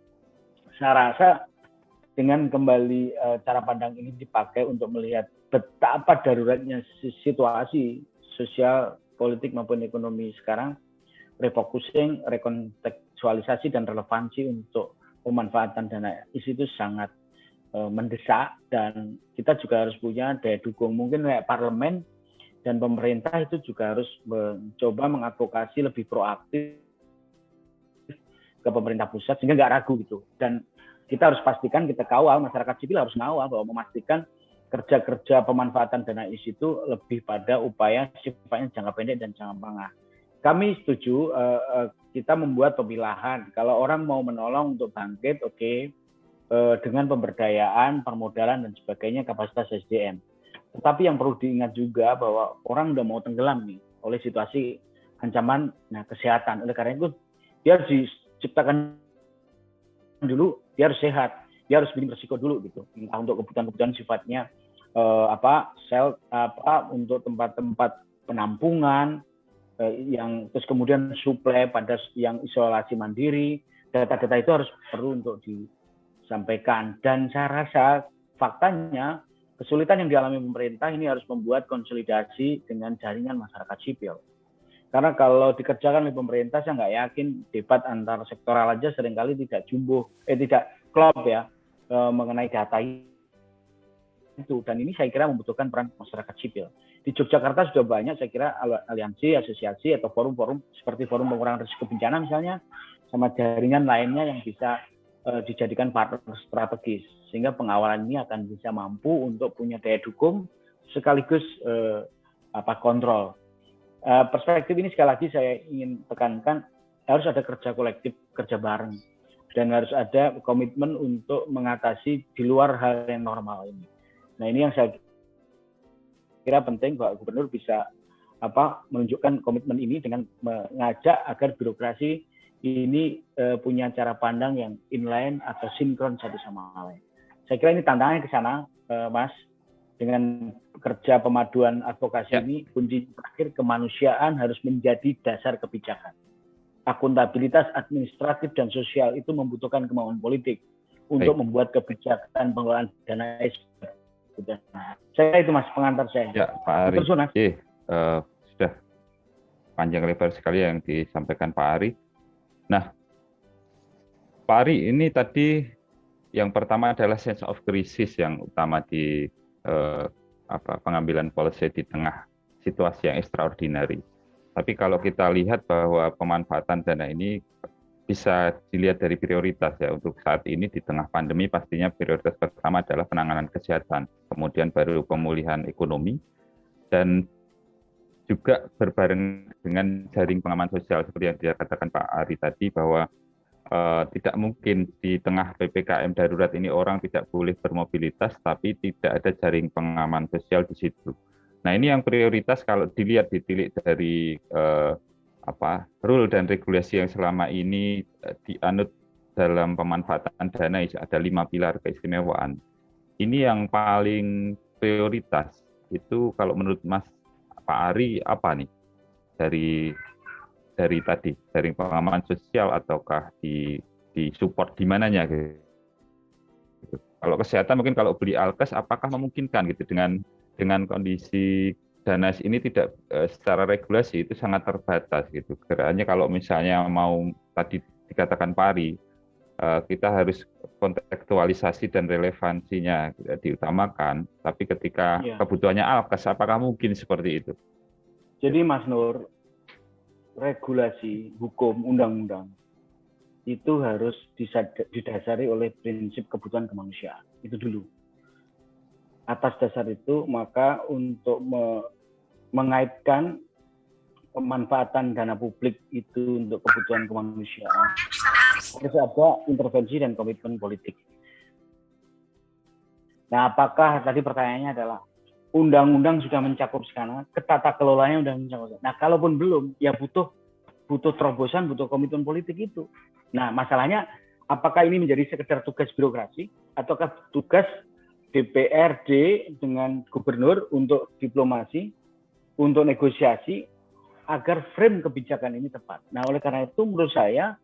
saya rasa dengan kembali cara pandang ini dipakai untuk melihat betapa daruratnya situasi sosial, politik maupun ekonomi sekarang, refocusing, rekontekstualisasi dan relevansi untuk pemanfaatan dana IS itu sangat mendesak, dan kita juga harus punya daya dukung. Mungkin kayak parlemen dan pemerintah itu juga harus mencoba mengadvokasi lebih proaktif ke pemerintah pusat sehingga nggak ragu gitu. Dan kita harus pastikan, kita kawal, masyarakat sipil harus mengawal bahwa memastikan kerja-kerja pemanfaatan dana IS itu lebih pada upaya sifatnya jangka pendek dan jangka menengah. Kami setuju kita membuat pemilahan. Kalau orang mau menolong untuk bangkit, oke, dengan pemberdayaan, permodalan dan sebagainya, kapasitas SDM. Tetapi yang perlu diingat juga bahwa orang udah mau tenggelam nih oleh situasi ancaman kesehatan. Oleh karena itu dia harus diciptakan dulu, dia harus sehat, dia harus bikin resiko dulu gitu. Entah untuk kebutuhan-kebutuhan sifatnya untuk tempat-tempat penampungan yang terus kemudian suplai pada yang isolasi mandiri. Data-data itu harus perlu untuk disampaikan. Dan saya rasa faktanya kesulitan yang dialami pemerintah ini harus membuat konsolidasi dengan jaringan masyarakat sipil. Karena kalau dikerjakan oleh pemerintah, saya nggak yakin debat antar sektoral aja seringkali tidak klop ya mengenai data itu. Dan ini saya kira membutuhkan peran masyarakat sipil. Di Yogyakarta sudah banyak saya kira aliansi, asosiasi atau forum-forum seperti forum pengurangan risiko bencana misalnya, sama jaringan lainnya yang bisa dijadikan partner strategis, sehingga pengawalan ini akan bisa mampu untuk punya daya dukung sekaligus kontrol. Perspektif ini sekali lagi saya ingin tekankan, harus ada kerja kolektif, kerja bareng, dan harus ada komitmen untuk mengatasi di luar hal yang normal ini. Nah, ini yang saya kira penting bahwa gubernur bisa menunjukkan komitmen ini dengan mengajak agar birokrasi ini punya cara pandang yang inline atau sinkron satu sama lain. Saya kira ini tantangannya ke sana, Mas. Dengan kerja pemaduan advokasi ini, kunci terakhir kemanusiaan harus menjadi dasar kebijakan. Akuntabilitas administratif dan sosial itu membutuhkan kemauan politik untuk membuat kebijakan pengelolaan dana IS. Saya itu Mas pengantar saya. Ya, Pak Ari. Sudah panjang lebar sekali yang disampaikan Pak Ari. Nah, Pak Ari, ini tadi yang pertama adalah sense of crisis yang utama di pengambilan policy di tengah situasi yang extraordinary. Tapi kalau kita lihat bahwa pemanfaatan dana ini bisa dilihat dari prioritas ya. Untuk saat ini di tengah pandemi pastinya prioritas pertama adalah penanganan kesehatan, kemudian baru pemulihan ekonomi, dan juga berbareng dengan jaring pengaman sosial seperti yang dikatakan Pak Ari tadi, bahwa tidak mungkin di tengah PPKM darurat ini orang tidak boleh bermobilitas, tapi tidak ada jaring pengaman sosial di situ. Nah, ini yang prioritas kalau dilihat ditilik dari rule dan regulasi yang selama ini dianut dalam pemanfaatan dana, ada 5 pilar keistimewaan. Ini yang paling prioritas. Itu kalau menurut Mas Pak Ari apa nih dari tadi, dari pengaman sosial ataukah di support di mananya gitu. Kalau kesehatan mungkin kalau beli alkes apakah memungkinkan gitu dengan kondisi dana ini tidak secara regulasi itu sangat terbatas gitu. Karena kalau misalnya mau tadi dikatakan Pak Ari, kita harus kontekstualisasi dan relevansinya diutamakan, tapi ketika kebutuhannya alkes apakah mungkin seperti itu? Jadi Mas Nur, regulasi, hukum, undang-undang itu harus didasari oleh prinsip kebutuhan kemanusiaan. Itu dulu. Atas dasar itu, maka untuk mengaitkan pemanfaatan dana publik itu untuk kebutuhan kemanusiaan, harus ada intervensi dan komitmen politik. Nah, apakah tadi pertanyaannya adalah undang-undang sudah mencakup sekarang, ketata kelolanya sudah mencakup. Nah, kalaupun belum, ya butuh terobosan, butuh komitmen politik itu. Nah, masalahnya apakah ini menjadi sekedar tugas birokrasi ataukah tugas DPRD dengan gubernur untuk diplomasi, untuk negosiasi agar frame kebijakan ini tepat. Nah, oleh karena itu menurut saya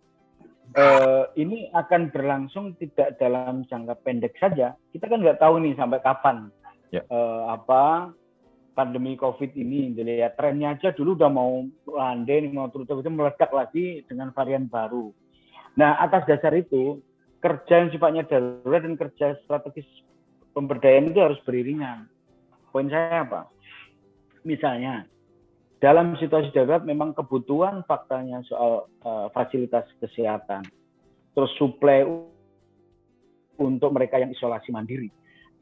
ini akan berlangsung tidak dalam jangka pendek saja. Kita kan nggak tahu nih sampai kapan. Pandemi COVID ini, dilihat trennya aja dulu udah mau landai, mau terus meledak lagi dengan varian baru. Nah, atas dasar itu kerja yang sifatnya darurat dan kerja strategis pemberdayaan itu harus beriringan. Poin saya apa? Misalnya dalam situasi darurat memang kebutuhan faktanya soal fasilitas kesehatan, terus suplai untuk mereka yang isolasi mandiri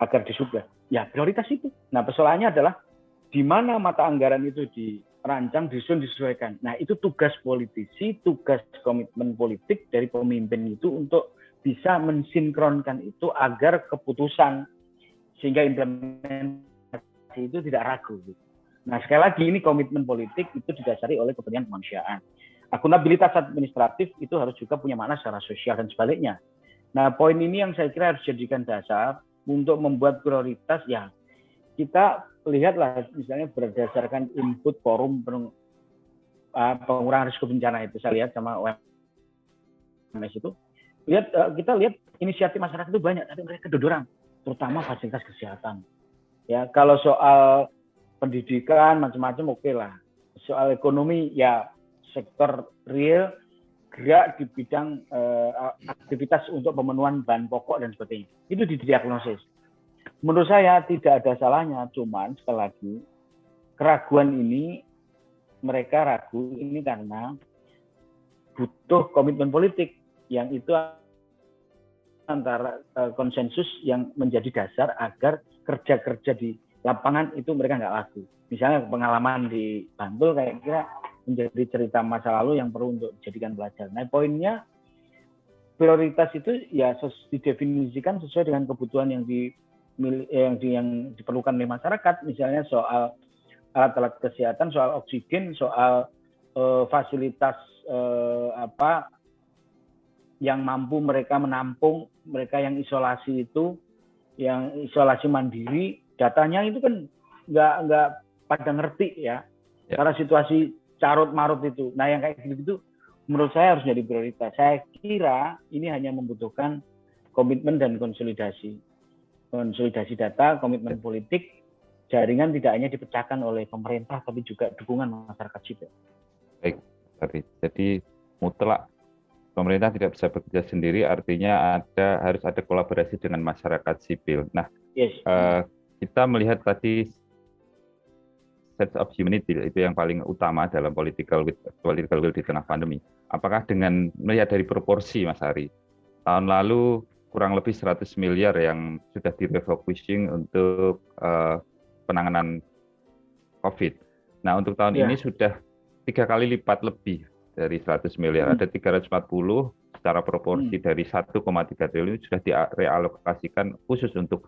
agar disuplai. Ya, prioritas itu. Nah, persoalannya adalah di mana mata anggaran itu dirancang, disusun, disesuaikan. Nah, itu tugas politisi, tugas komitmen politik dari pemimpin itu untuk bisa mensinkronkan itu agar keputusan sehingga implementasi itu tidak ragu. Nah, sekali lagi ini komitmen politik itu didasari oleh kepentingan kemanusiaan. Akuntabilitas administratif itu harus juga punya makna secara sosial dan sebaliknya. Nah, poin ini yang saya kira harus dijadikan dasar untuk membuat prioritas. Ya, kita lihatlah misalnya berdasarkan input forum pengurangan risiko bencana itu, saya lihat sama OMS itu, kita lihat inisiatif masyarakat itu banyak, tapi mereka kedodoran, terutama fasilitas kesehatan. Ya, kalau soal pendidikan macam-macam oke lah. Soal ekonomi ya sektor real gerak di bidang aktivitas untuk pemenuhan bahan pokok dan sebagainya. Itu didiagnosis. Menurut saya tidak ada salahnya, cuman sekali lagi keraguan ini mereka ragu ini karena butuh komitmen politik yang itu antara konsensus yang menjadi dasar agar kerja-kerja di lapangan itu mereka nggak laku. Misalnya pengalaman di Bantul kayak kira menjadi cerita masa lalu yang perlu untuk dijadikan pelajaran. Nah, poinnya prioritas itu ya didefinisikan sesuai dengan kebutuhan yang diperlukan oleh masyarakat. Misalnya soal alat-alat kesehatan, soal oksigen, soal fasilitas yang mampu mereka menampung mereka yang isolasi itu, yang isolasi mandiri, datanya itu kan nggak pada ngerti ya. Karena situasi carut marut itu. Nah, yang kayak gitu menurut saya harus jadi prioritas. Saya kira ini hanya membutuhkan komitmen dan konsolidasi data, komitmen politik, jaringan tidak hanya dipecahkan oleh pemerintah tapi juga dukungan masyarakat sipil. Baik, jadi mutlak pemerintah tidak bisa bekerja sendiri, artinya harus ada kolaborasi dengan masyarakat sipil. Nah, kita melihat tadi sense of humanity itu yang paling utama dalam political will di tengah pandemi. Apakah dengan melihat dari proporsi, Mas Ari, tahun lalu kurang lebih 100 miliar yang sudah direfocusing untuk penanganan COVID. Nah, untuk tahun ini sudah 3 kali lipat lebih dari 100 miliar. Ada 340 secara proporsi dari 1,3 triliun sudah direalokasikan khusus untuk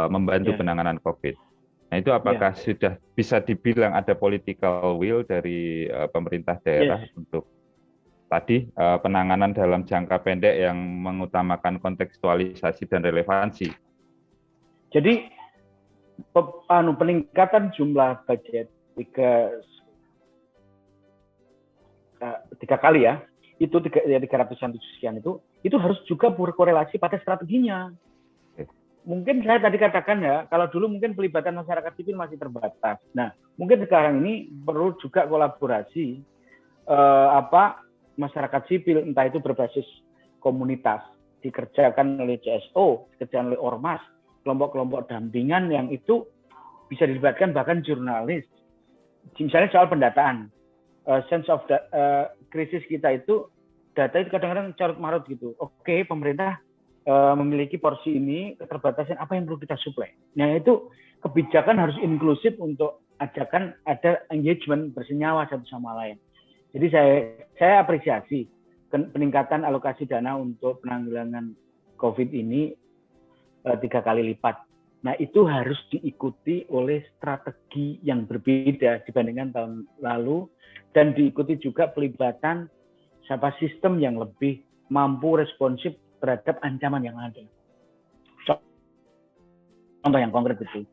membantu penanganan COVID. Nah, itu apakah sudah bisa dibilang ada political will dari pemerintah daerah untuk tadi penanganan dalam jangka pendek yang mengutamakan kontekstualisasi dan relevansi? Jadi peningkatan jumlah budget tiga kali ya, itu 300-an sekian itu harus juga berkorelasi pada strateginya. Mungkin saya tadi katakan ya, kalau dulu mungkin pelibatan masyarakat sipil masih terbatas. Nah, mungkin sekarang ini perlu juga kolaborasi masyarakat sipil, entah itu berbasis komunitas, dikerjakan oleh CSO, dikerjakan oleh ormas, kelompok-kelompok dampingan yang itu bisa dilibatkan bahkan jurnalis. Misalnya soal pendataan, sense of krisis kita itu, data itu kadang-kadang carut-marut gitu. Oke, pemerintah memiliki porsi ini, keterbatasan apa yang perlu kita suplai. Nah, itu kebijakan harus inklusif untuk ajakan ada engagement bersenyawa satu sama lain. Jadi saya apresiasi peningkatan alokasi dana untuk penanggulangan COVID ini 3 kali lipat. Nah, itu harus diikuti oleh strategi yang berbeda dibandingkan tahun lalu dan diikuti juga pelibatan sistem yang lebih mampu responsif terhadap ancaman yang ada. Contoh yang konkret itu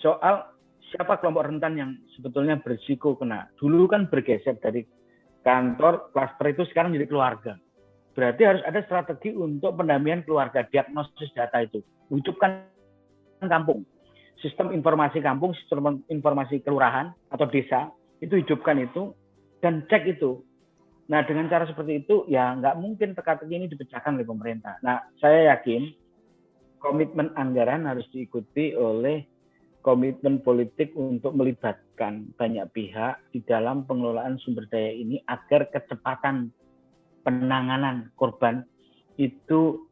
soal siapa kelompok rentan yang sebetulnya berisiko kena. Dulu kan bergeser dari kantor klaster itu sekarang jadi keluarga. Berarti harus ada strategi untuk pendampingan keluarga, diagnosis data itu. Hidupkan kampung, sistem informasi kampung, sistem informasi kelurahan atau desa, itu hidupkan itu dan cek itu. Nah, dengan cara seperti itu ya nggak mungkin teka-teki ini dipecahkan oleh pemerintah. Nah, saya yakin komitmen anggaran harus diikuti oleh komitmen politik untuk melibatkan banyak pihak di dalam pengelolaan sumber daya ini agar kecepatan penanganan korban itu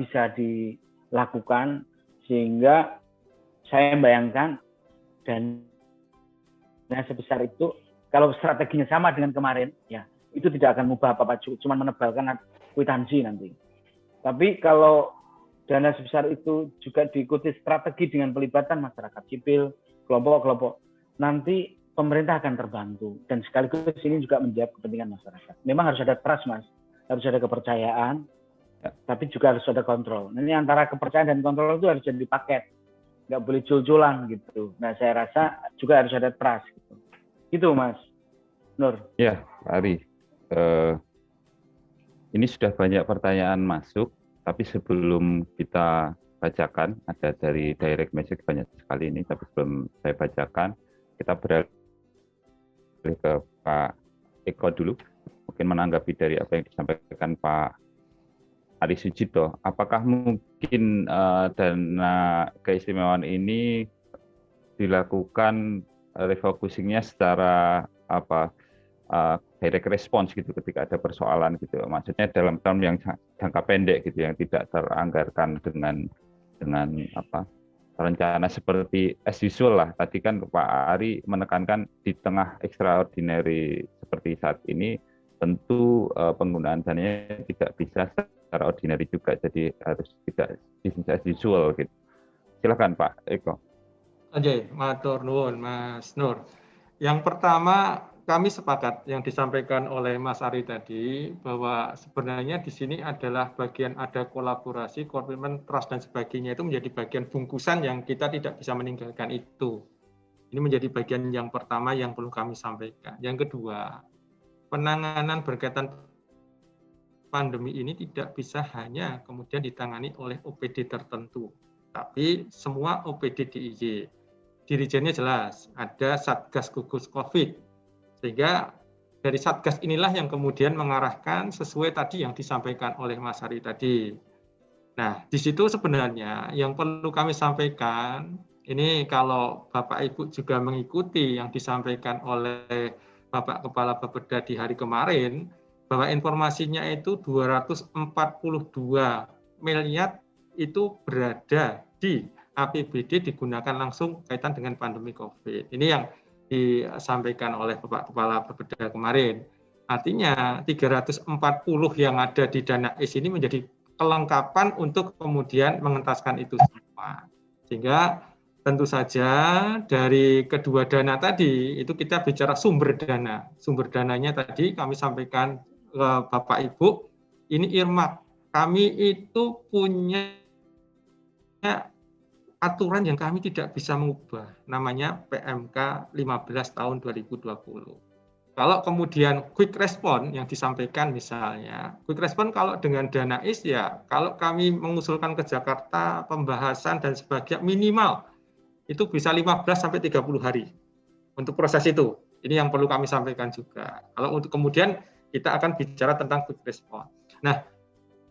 bisa dilakukan sehingga saya bayangkan dan sebesar itu kalau strateginya sama dengan kemarin ya itu tidak akan mengubah apa-apa, cuma menebalkan kwitansi nanti. Tapi kalau dana sebesar itu juga diikuti strategi dengan pelibatan masyarakat sipil, kelompok-kelompok, nanti pemerintah akan terbantu. Dan sekaligus ini juga menjawab kepentingan masyarakat. Memang harus ada trust, Mas. Harus ada kepercayaan, tapi juga harus ada kontrol. Ini antara kepercayaan dan kontrol itu harus jadi paket. Nggak boleh jol-jolan gitu. Nah, saya rasa juga harus ada trust. Gitu, gitu Mas Nur. Ya, Pak Ari. Ini sudah banyak pertanyaan masuk. Tapi sebelum kita bacakan, ada dari direct message banyak sekali ini, tapi sebelum saya bacakan, kita beralih ke Pak Eko dulu, mungkin menanggapi dari apa yang disampaikan Pak Ari Sujito. Apakah mungkin dana keistimewaan ini dilakukan refocusingnya secara direct response gitu ketika ada persoalan gitu, maksudnya dalam term yang jangka pendek gitu yang tidak teranggarkan dengan rencana seperti as usual lah. Tadi kan Pak Ari menekankan di tengah extraordinary seperti saat ini tentu penggunaan dananya tidak bisa secara ordinary juga, jadi harus tidak business as usual gitu. Silakan Pak Eko. Oke, matur nuwun Mas Nur. Yang pertama, kami sepakat yang disampaikan oleh Mas Ari tadi bahwa sebenarnya di sini adalah bagian ada kolaborasi, komitmen, trust dan sebagainya itu menjadi bagian bungkusan yang kita tidak bisa meninggalkan itu. Ini menjadi bagian yang pertama yang perlu kami sampaikan. Yang kedua, penanganan berkaitan pandemi ini tidak bisa hanya kemudian ditangani oleh OPD tertentu, tapi semua OPD DIY. Dirijennya jelas, ada Satgas Gugus COVID. Sehingga dari Satgas inilah yang kemudian mengarahkan sesuai tadi yang disampaikan oleh Mas Ari tadi. Nah, di situ sebenarnya yang perlu kami sampaikan, Ini kalau Bapak Ibu juga mengikuti yang disampaikan oleh Bapak Kepala Bapeda di hari kemarin, bahwa informasinya itu 242 miliar itu berada di APBD digunakan langsung kaitan dengan pandemi COVID. Ini yang disampaikan oleh Bapak Kepala Bapeda kemarin. Artinya 340 yang ada di dana IS ini menjadi kelengkapan untuk kemudian mengentaskan itu semua. Sehingga tentu saja dari kedua dana tadi itu kita bicara sumber dana. Sumber dananya tadi kami sampaikan ke Bapak Ibu, ini earmark. Kami itu punya aturan yang kami tidak bisa mengubah, namanya PMK 15 tahun 2020. Kalau kemudian quick response yang disampaikan misalnya, quick response kalau dengan dana IS ya, kalau kami mengusulkan ke Jakarta pembahasan dan sebagainya minimal itu bisa 15 sampai 30 hari untuk proses itu. Ini yang perlu kami sampaikan juga. Kalau untuk kemudian kita akan bicara tentang quick response. Nah,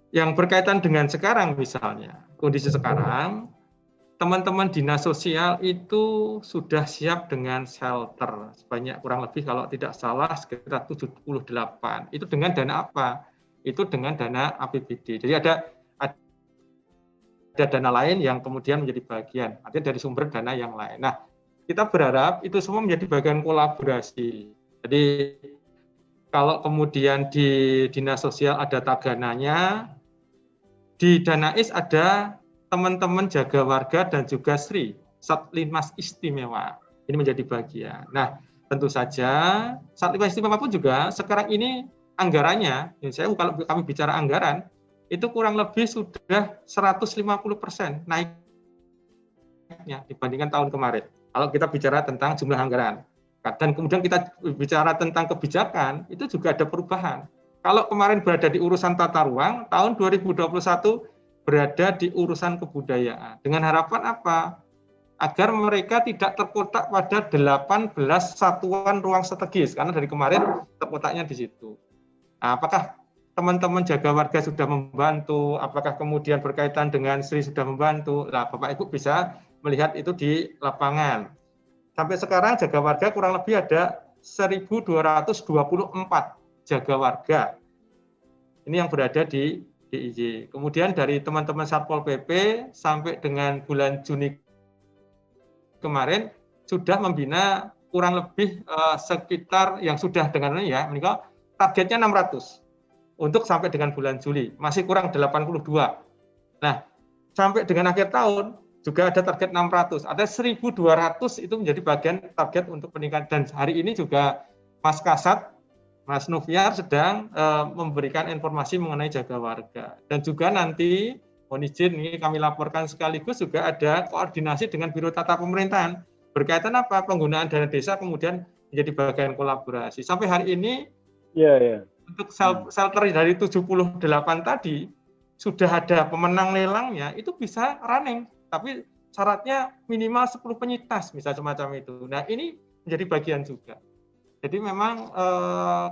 yang berkaitan dengan sekarang misalnya, kondisi sekarang, teman-teman dinas sosial itu sudah siap dengan shelter sebanyak kurang lebih kalau tidak salah sekitar 78. Itu dengan dana apa? Itu dengan dana APBD. Jadi ada dana lain yang kemudian menjadi bagian, artinya dari sumber dana yang lain. Nah, kita berharap itu semua menjadi bagian kolaborasi. Jadi kalau kemudian di dinas sosial ada tagananya, di dana IS ada teman-teman jaga warga dan juga Sri, Satlinmas Istimewa. Ini menjadi bagian. Nah, tentu saja Satlinmas Istimewa pun juga sekarang ini anggarannya, kalau kami bicara anggaran, itu kurang lebih sudah 150% naiknya dibandingkan tahun kemarin. Kalau kita bicara tentang jumlah anggaran. Dan kemudian kita bicara tentang kebijakan, itu juga ada perubahan. Kalau kemarin berada di urusan tata ruang, tahun 2021 berada di urusan kebudayaan. Dengan harapan apa? Agar mereka tidak terkotak pada 18 satuan ruang strategis, karena dari kemarin terkotaknya di situ. Nah, apakah teman-teman jaga warga sudah membantu? Apakah kemudian berkaitan dengan Sri sudah membantu? Nah, Bapak Ibu bisa melihat itu di lapangan. Sampai sekarang jaga warga kurang lebih ada 1.224 jaga warga. Ini yang berada di DIY. Kemudian dari teman-teman Satpol PP sampai dengan bulan Juni kemarin sudah membina kurang lebih sekitar yang sudah dengan ini ya, menikah targetnya 600 untuk sampai dengan bulan Juli, masih kurang 82. Nah, sampai dengan akhir tahun juga ada target 600, ada 1.200 itu menjadi bagian target untuk peningkatan. Dan hari ini juga Mas Kasat, Mas Noviar sedang memberikan informasi mengenai jaga warga. Dan juga nanti, mohon izin ini kami laporkan sekaligus juga ada koordinasi dengan Biro Tata Pemerintahan. Berkaitan apa? Penggunaan dana desa kemudian menjadi bagian kolaborasi. Sampai hari ini, untuk shelter dari 78 tadi, sudah ada pemenang lelangnya, itu bisa running. Tapi syaratnya minimal 10 penyitas, misalnya semacam itu. Nah, ini menjadi bagian juga. Jadi memang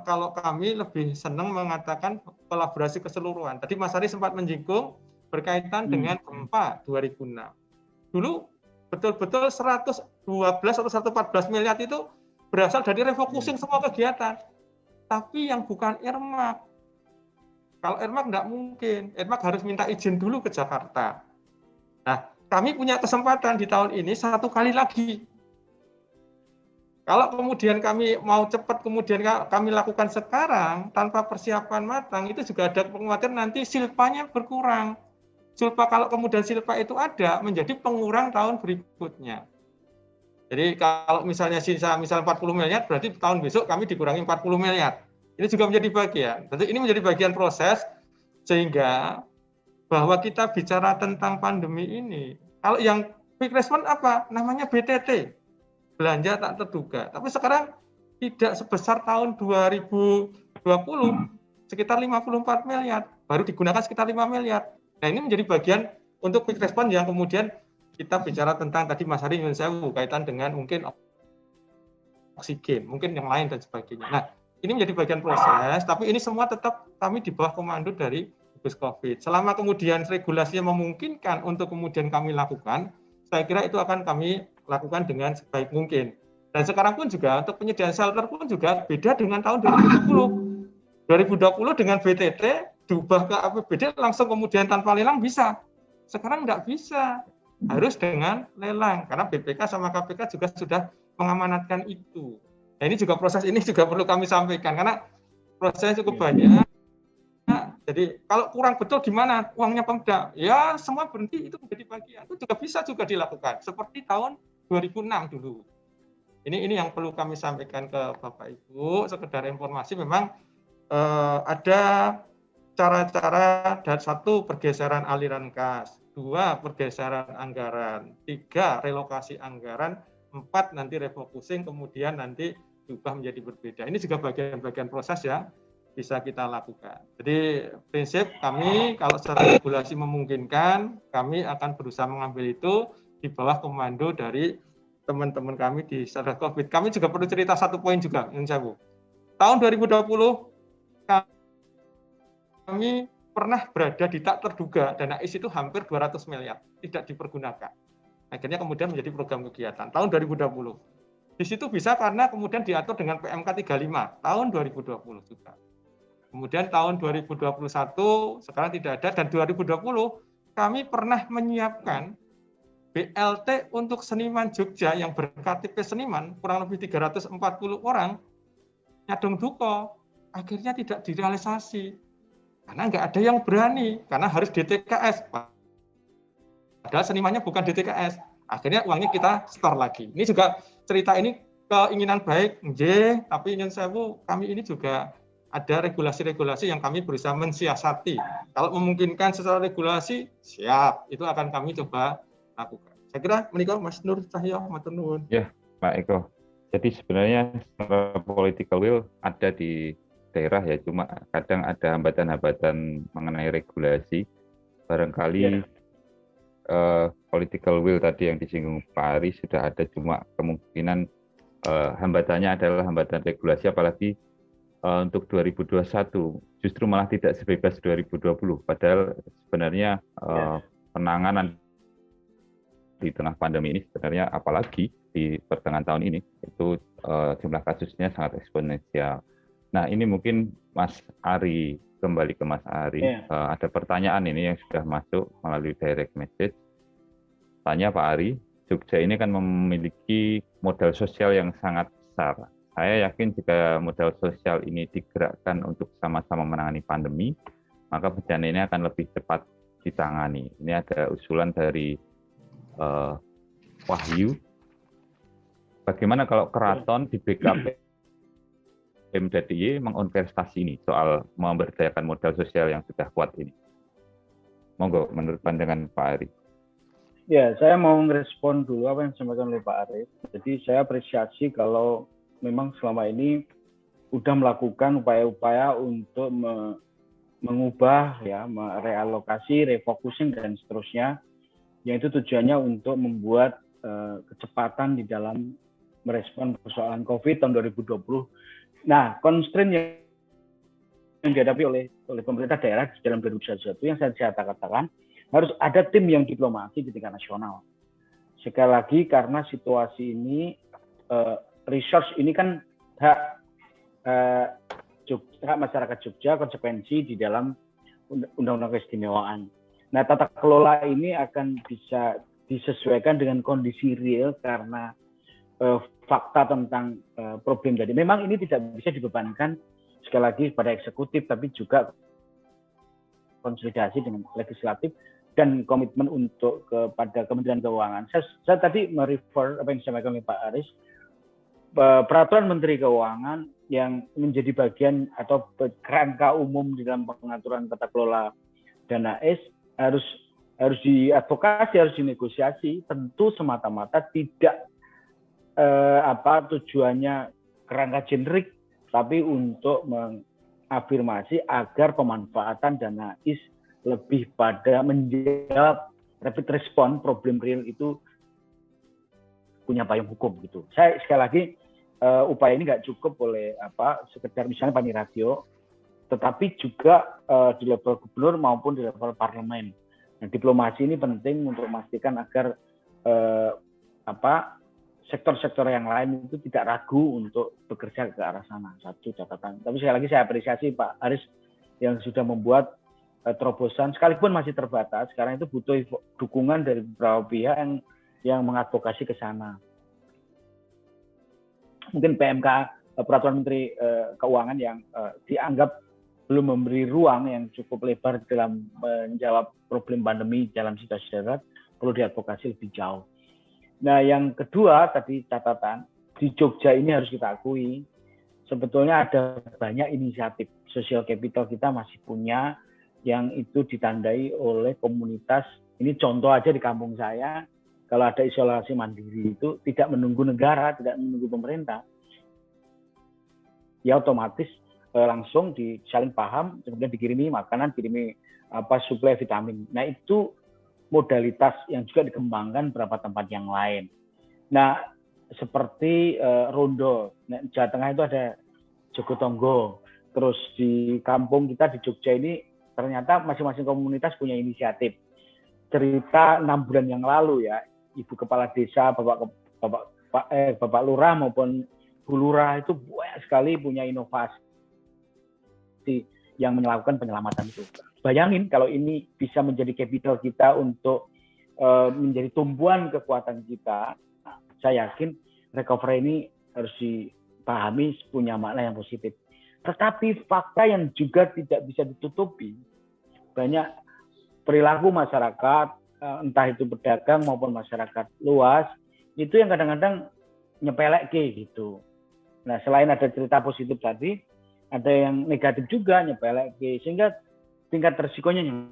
kalau kami lebih senang mengatakan kolaborasi keseluruhan. Tadi Mas Ari sempat menyinggung berkaitan dengan gempa 2006. Dulu betul-betul 112 atau 114 miliar itu berasal dari refocusing semua kegiatan. Tapi yang bukan earmark. Kalau earmark enggak mungkin. Earmark harus minta izin dulu ke Jakarta. Nah, kami punya kesempatan di tahun ini satu kali lagi. Kalau kemudian kami mau cepat, kemudian kami lakukan sekarang tanpa persiapan matang, itu juga ada kemungkinan nanti silpanya berkurang. Silpa kalau kemudian silpa itu ada, menjadi pengurang tahun berikutnya. Jadi kalau misalnya sisa 40 miliar, berarti tahun besok kami dikurangi 40 miliar. Ini juga menjadi bagian. Tentu ini menjadi bagian proses, sehingga bahwa kita bicara tentang pandemi ini, kalau yang quick response apa? Namanya BTT. Belanja tak terduga. Tapi sekarang tidak sebesar tahun 2020, sekitar 54 miliar. Baru digunakan sekitar 5 miliar. Nah, ini menjadi bagian untuk quick response yang kemudian kita bicara tentang tadi Mas Hari Yun Sewu kaitan dengan mungkin oksigen, mungkin yang lain dan sebagainya. Nah, ini menjadi bagian proses, tapi ini semua tetap kami di bawah komando dari gugus COVID. Selama kemudian regulasinya memungkinkan untuk kemudian kami lakukan, saya kira itu akan kami lakukan dengan sebaik mungkin. Dan sekarang pun juga untuk penyediaan shelter pun juga beda dengan tahun 2020. 2020 dengan BTT diubah ke APBD langsung kemudian tanpa lelang bisa. Sekarang nggak bisa, harus dengan lelang karena BPK sama KPK juga sudah mengamanatkan itu. Nah, ini juga proses ini juga perlu kami sampaikan karena prosesnya cukup banyak. Jadi kalau kurang betul gimana uangnya Pemda? Ya semua berhenti itu menjadi bagian. Itu juga bisa juga dilakukan seperti tahun 2006 dulu. Ini yang perlu kami sampaikan ke Bapak Ibu. Sekedar informasi memang ada cara-cara dan 1 pergeseran aliran kas, 2 pergeseran anggaran, 3 relokasi anggaran, 4 nanti refocusing kemudian nanti diubah menjadi berbeda. Ini juga bagian-bagian proses yang bisa kita lakukan. Jadi prinsip kami kalau secara regulasi memungkinkan, kami akan berusaha mengambil itu di bawah komando dari teman-teman kami di Satgas Covid. Kami juga perlu cerita 1 poin juga, Insyaallah. Tahun 2020 kami pernah berada di tak terduga dana IS itu hampir 200 miliar tidak dipergunakan. Akhirnya kemudian menjadi program kegiatan tahun 2020. Di situ bisa karena kemudian diatur dengan PMK 35 tahun 2020 juga. Kemudian tahun 2021 sekarang tidak ada dan 2020 kami pernah menyiapkan BLT untuk seniman Jogja yang berKTP seniman kurang lebih 340 orang nyadong duko akhirnya tidak direalisasi karena nggak ada yang berani karena harus DTKS padahal senimannya bukan DTKS akhirnya uangnya kita store lagi. Ini juga cerita ini keinginan baik tapi ingin sewu kami ini juga ada regulasi-regulasi yang kami berusaha mensiasati. Kalau memungkinkan secara regulasi siap itu akan kami coba lakukan. Saya kira menikah Mas Nur Cahyo, matur nuwun. Ya, Pak Eko. Jadi sebenarnya political will ada di daerah ya, cuma kadang ada hambatan-hambatan mengenai regulasi. Barangkali political will tadi yang disinggung Pak Ari sudah ada, cuma kemungkinan hambatannya adalah hambatan regulasi, apalagi untuk 2021 justru malah tidak sebebas 2020. Padahal sebenarnya penanganan di tengah pandemi ini sebenarnya apalagi di pertengahan tahun ini itu jumlah kasusnya sangat eksponensial. Nah ini mungkin Mas Ari, kembali ke Mas Ari, ada pertanyaan ini yang sudah masuk melalui direct message. Tanya Pak Ari, Jogja ini kan memiliki modal sosial yang sangat besar. Saya yakin jika modal sosial ini digerakkan untuk sama-sama menangani pandemi, maka bencana ini akan lebih cepat ditangani. Ini ada usulan dari Wahyu. Bagaimana kalau keraton di BKP Pemda DIY menginvestasi ini soal memberdayakan modal sosial yang sudah kuat ini? Monggo, menurut pandangan Pak Ari. Ya, saya mau merespon dulu apa yang disampaikan oleh Pak Ari. Jadi saya apresiasi kalau memang selama ini sudah melakukan upaya-upaya untuk mengubah, ya, merealokasi, refocusing dan seterusnya, yang itu tujuannya untuk membuat kecepatan di dalam merespon persoalan COVID tahun 2020. Nah, constraint yang dihadapi oleh pemerintah daerah di dalam 2021 yang saya katakan harus ada tim yang diplomasi di tingkat nasional. Sekali lagi karena situasi ini resource ini kan hak masyarakat Jogja, konsekuensi di dalam undang-undang keistimewaan. Nah, tata kelola ini akan bisa disesuaikan dengan kondisi real karena fakta tentang problem tadi. Memang ini tidak bisa dibebankan sekali lagi pada eksekutif, tapi juga konsolidasi dengan legislatif dan komitmen untuk kepada Kementerian Keuangan. Saya tadi merefer apa yang disampaikan oleh Pak Aris, peraturan Menteri Keuangan yang menjadi bagian atau kerangka umum di dalam pengaturan tata kelola dana IS harus diadvokasi, harus dinegosiasi, tentu semata-mata tidak tujuannya kerangka generik, tapi untuk mengafirmasi agar pemanfaatan dana IS lebih pada menjawab rapid response problem real itu punya payung hukum gitu. Saya sekali lagi upaya ini nggak cukup oleh sekedar misalnya Pani Radio, tetapi juga di level gubernur maupun di level parlemen. Nah, diplomasi ini penting untuk memastikan agar sektor-sektor yang lain itu tidak ragu untuk bekerja ke arah sana. Satu catatan. Tapi sekali lagi saya apresiasi Pak Aris yang sudah membuat terobosan, sekalipun masih terbatas. Sekarang itu butuh dukungan dari beberapa pihak yang mengadvokasi ke sana. Mungkin PMK, Peraturan Menteri Keuangan yang dianggap belum memberi ruang yang cukup lebar dalam menjawab problem pandemi dalam situasi darurat, perlu diadvokasi lebih jauh. Nah, yang kedua tadi catatan, di Jogja ini harus kita akui, sebetulnya ada banyak inisiatif. Social capital kita masih punya, yang itu ditandai oleh komunitas. Ini contoh aja di kampung saya, kalau ada isolasi mandiri itu tidak menunggu negara, tidak menunggu pemerintah. Ya otomatis langsung saling paham, kemudian dikirimi makanan, kirimi suplai vitamin. Nah, itu modalitas yang juga dikembangkan beberapa tempat yang lain. Nah, seperti Rondo, nah, Jawa Tengah itu ada Jogotongo. Terus di kampung kita di Jogja ini ternyata masing-masing komunitas punya inisiatif. Cerita 6 bulan yang lalu ya, Ibu Kepala Desa, Bapak Lurah maupun Bu Lurah itu banyak sekali punya inovasi yang melakukan penyelamatan itu. Bayangin kalau ini bisa menjadi capital kita untuk menjadi tumbuhan kekuatan kita, saya yakin recovery ini harus dipahami punya makna yang positif. Tetapi fakta yang juga tidak bisa ditutupi, banyak perilaku masyarakat, entah itu pedagang maupun masyarakat luas, itu yang kadang-kadang nyepelek gitu. Nah, selain ada cerita positif tadi, ada yang negatif juga nyepelek, sehingga tingkat resikonya yang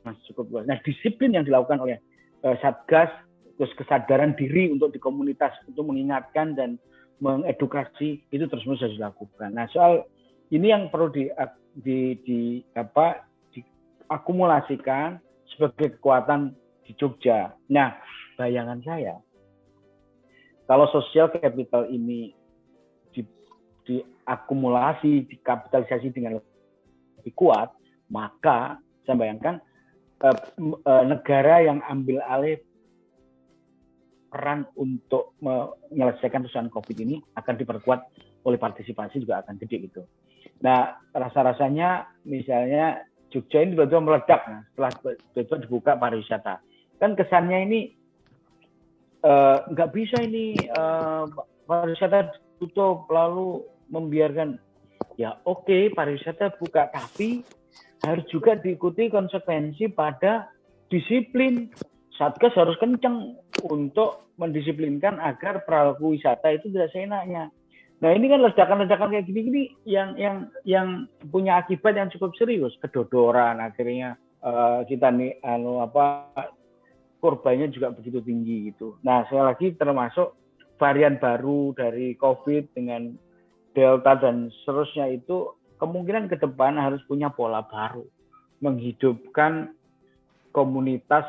masih cukup luas. Nah, disiplin yang dilakukan oleh Satgas, terus kesadaran diri untuk di komunitas untuk mengingatkan dan mengedukasi itu terus-menerus harus dilakukan. Nah, soal ini yang perlu diakumulasikan sebagai kekuatan di Jogja. Nah, bayangan saya, kalau social capital ini diakumulasi, dikapitalisasi dengan lebih kuat, maka saya bayangkan negara yang ambil alih peran untuk menyelesaikan persoalan COVID ini akan diperkuat oleh partisipasi juga akan gede gitu. Nah, rasa-rasanya misalnya Jogja ini tiba-tiba meledak, nah, setelah tiba-tiba dibuka pariwisata. Kan kesannya ini nggak bisa ini pariwisata tutup lalu membiarkan. Ya oke, pariwisata buka, tapi harus juga diikuti konsekuensi pada disiplin. Satgas harus kencang untuk mendisiplinkan agar pelaku wisata itu tidak seenaknya. Nah, ini kan ledakan-ledakan kayak gini yang punya akibat yang cukup serius, kedodoran, akhirnya kita nih korbannya juga begitu tinggi gitu. Nah, sekali lagi termasuk varian baru dari COVID dengan Delta dan seterusnya itu kemungkinan ke depan harus punya pola baru, menghidupkan komunitas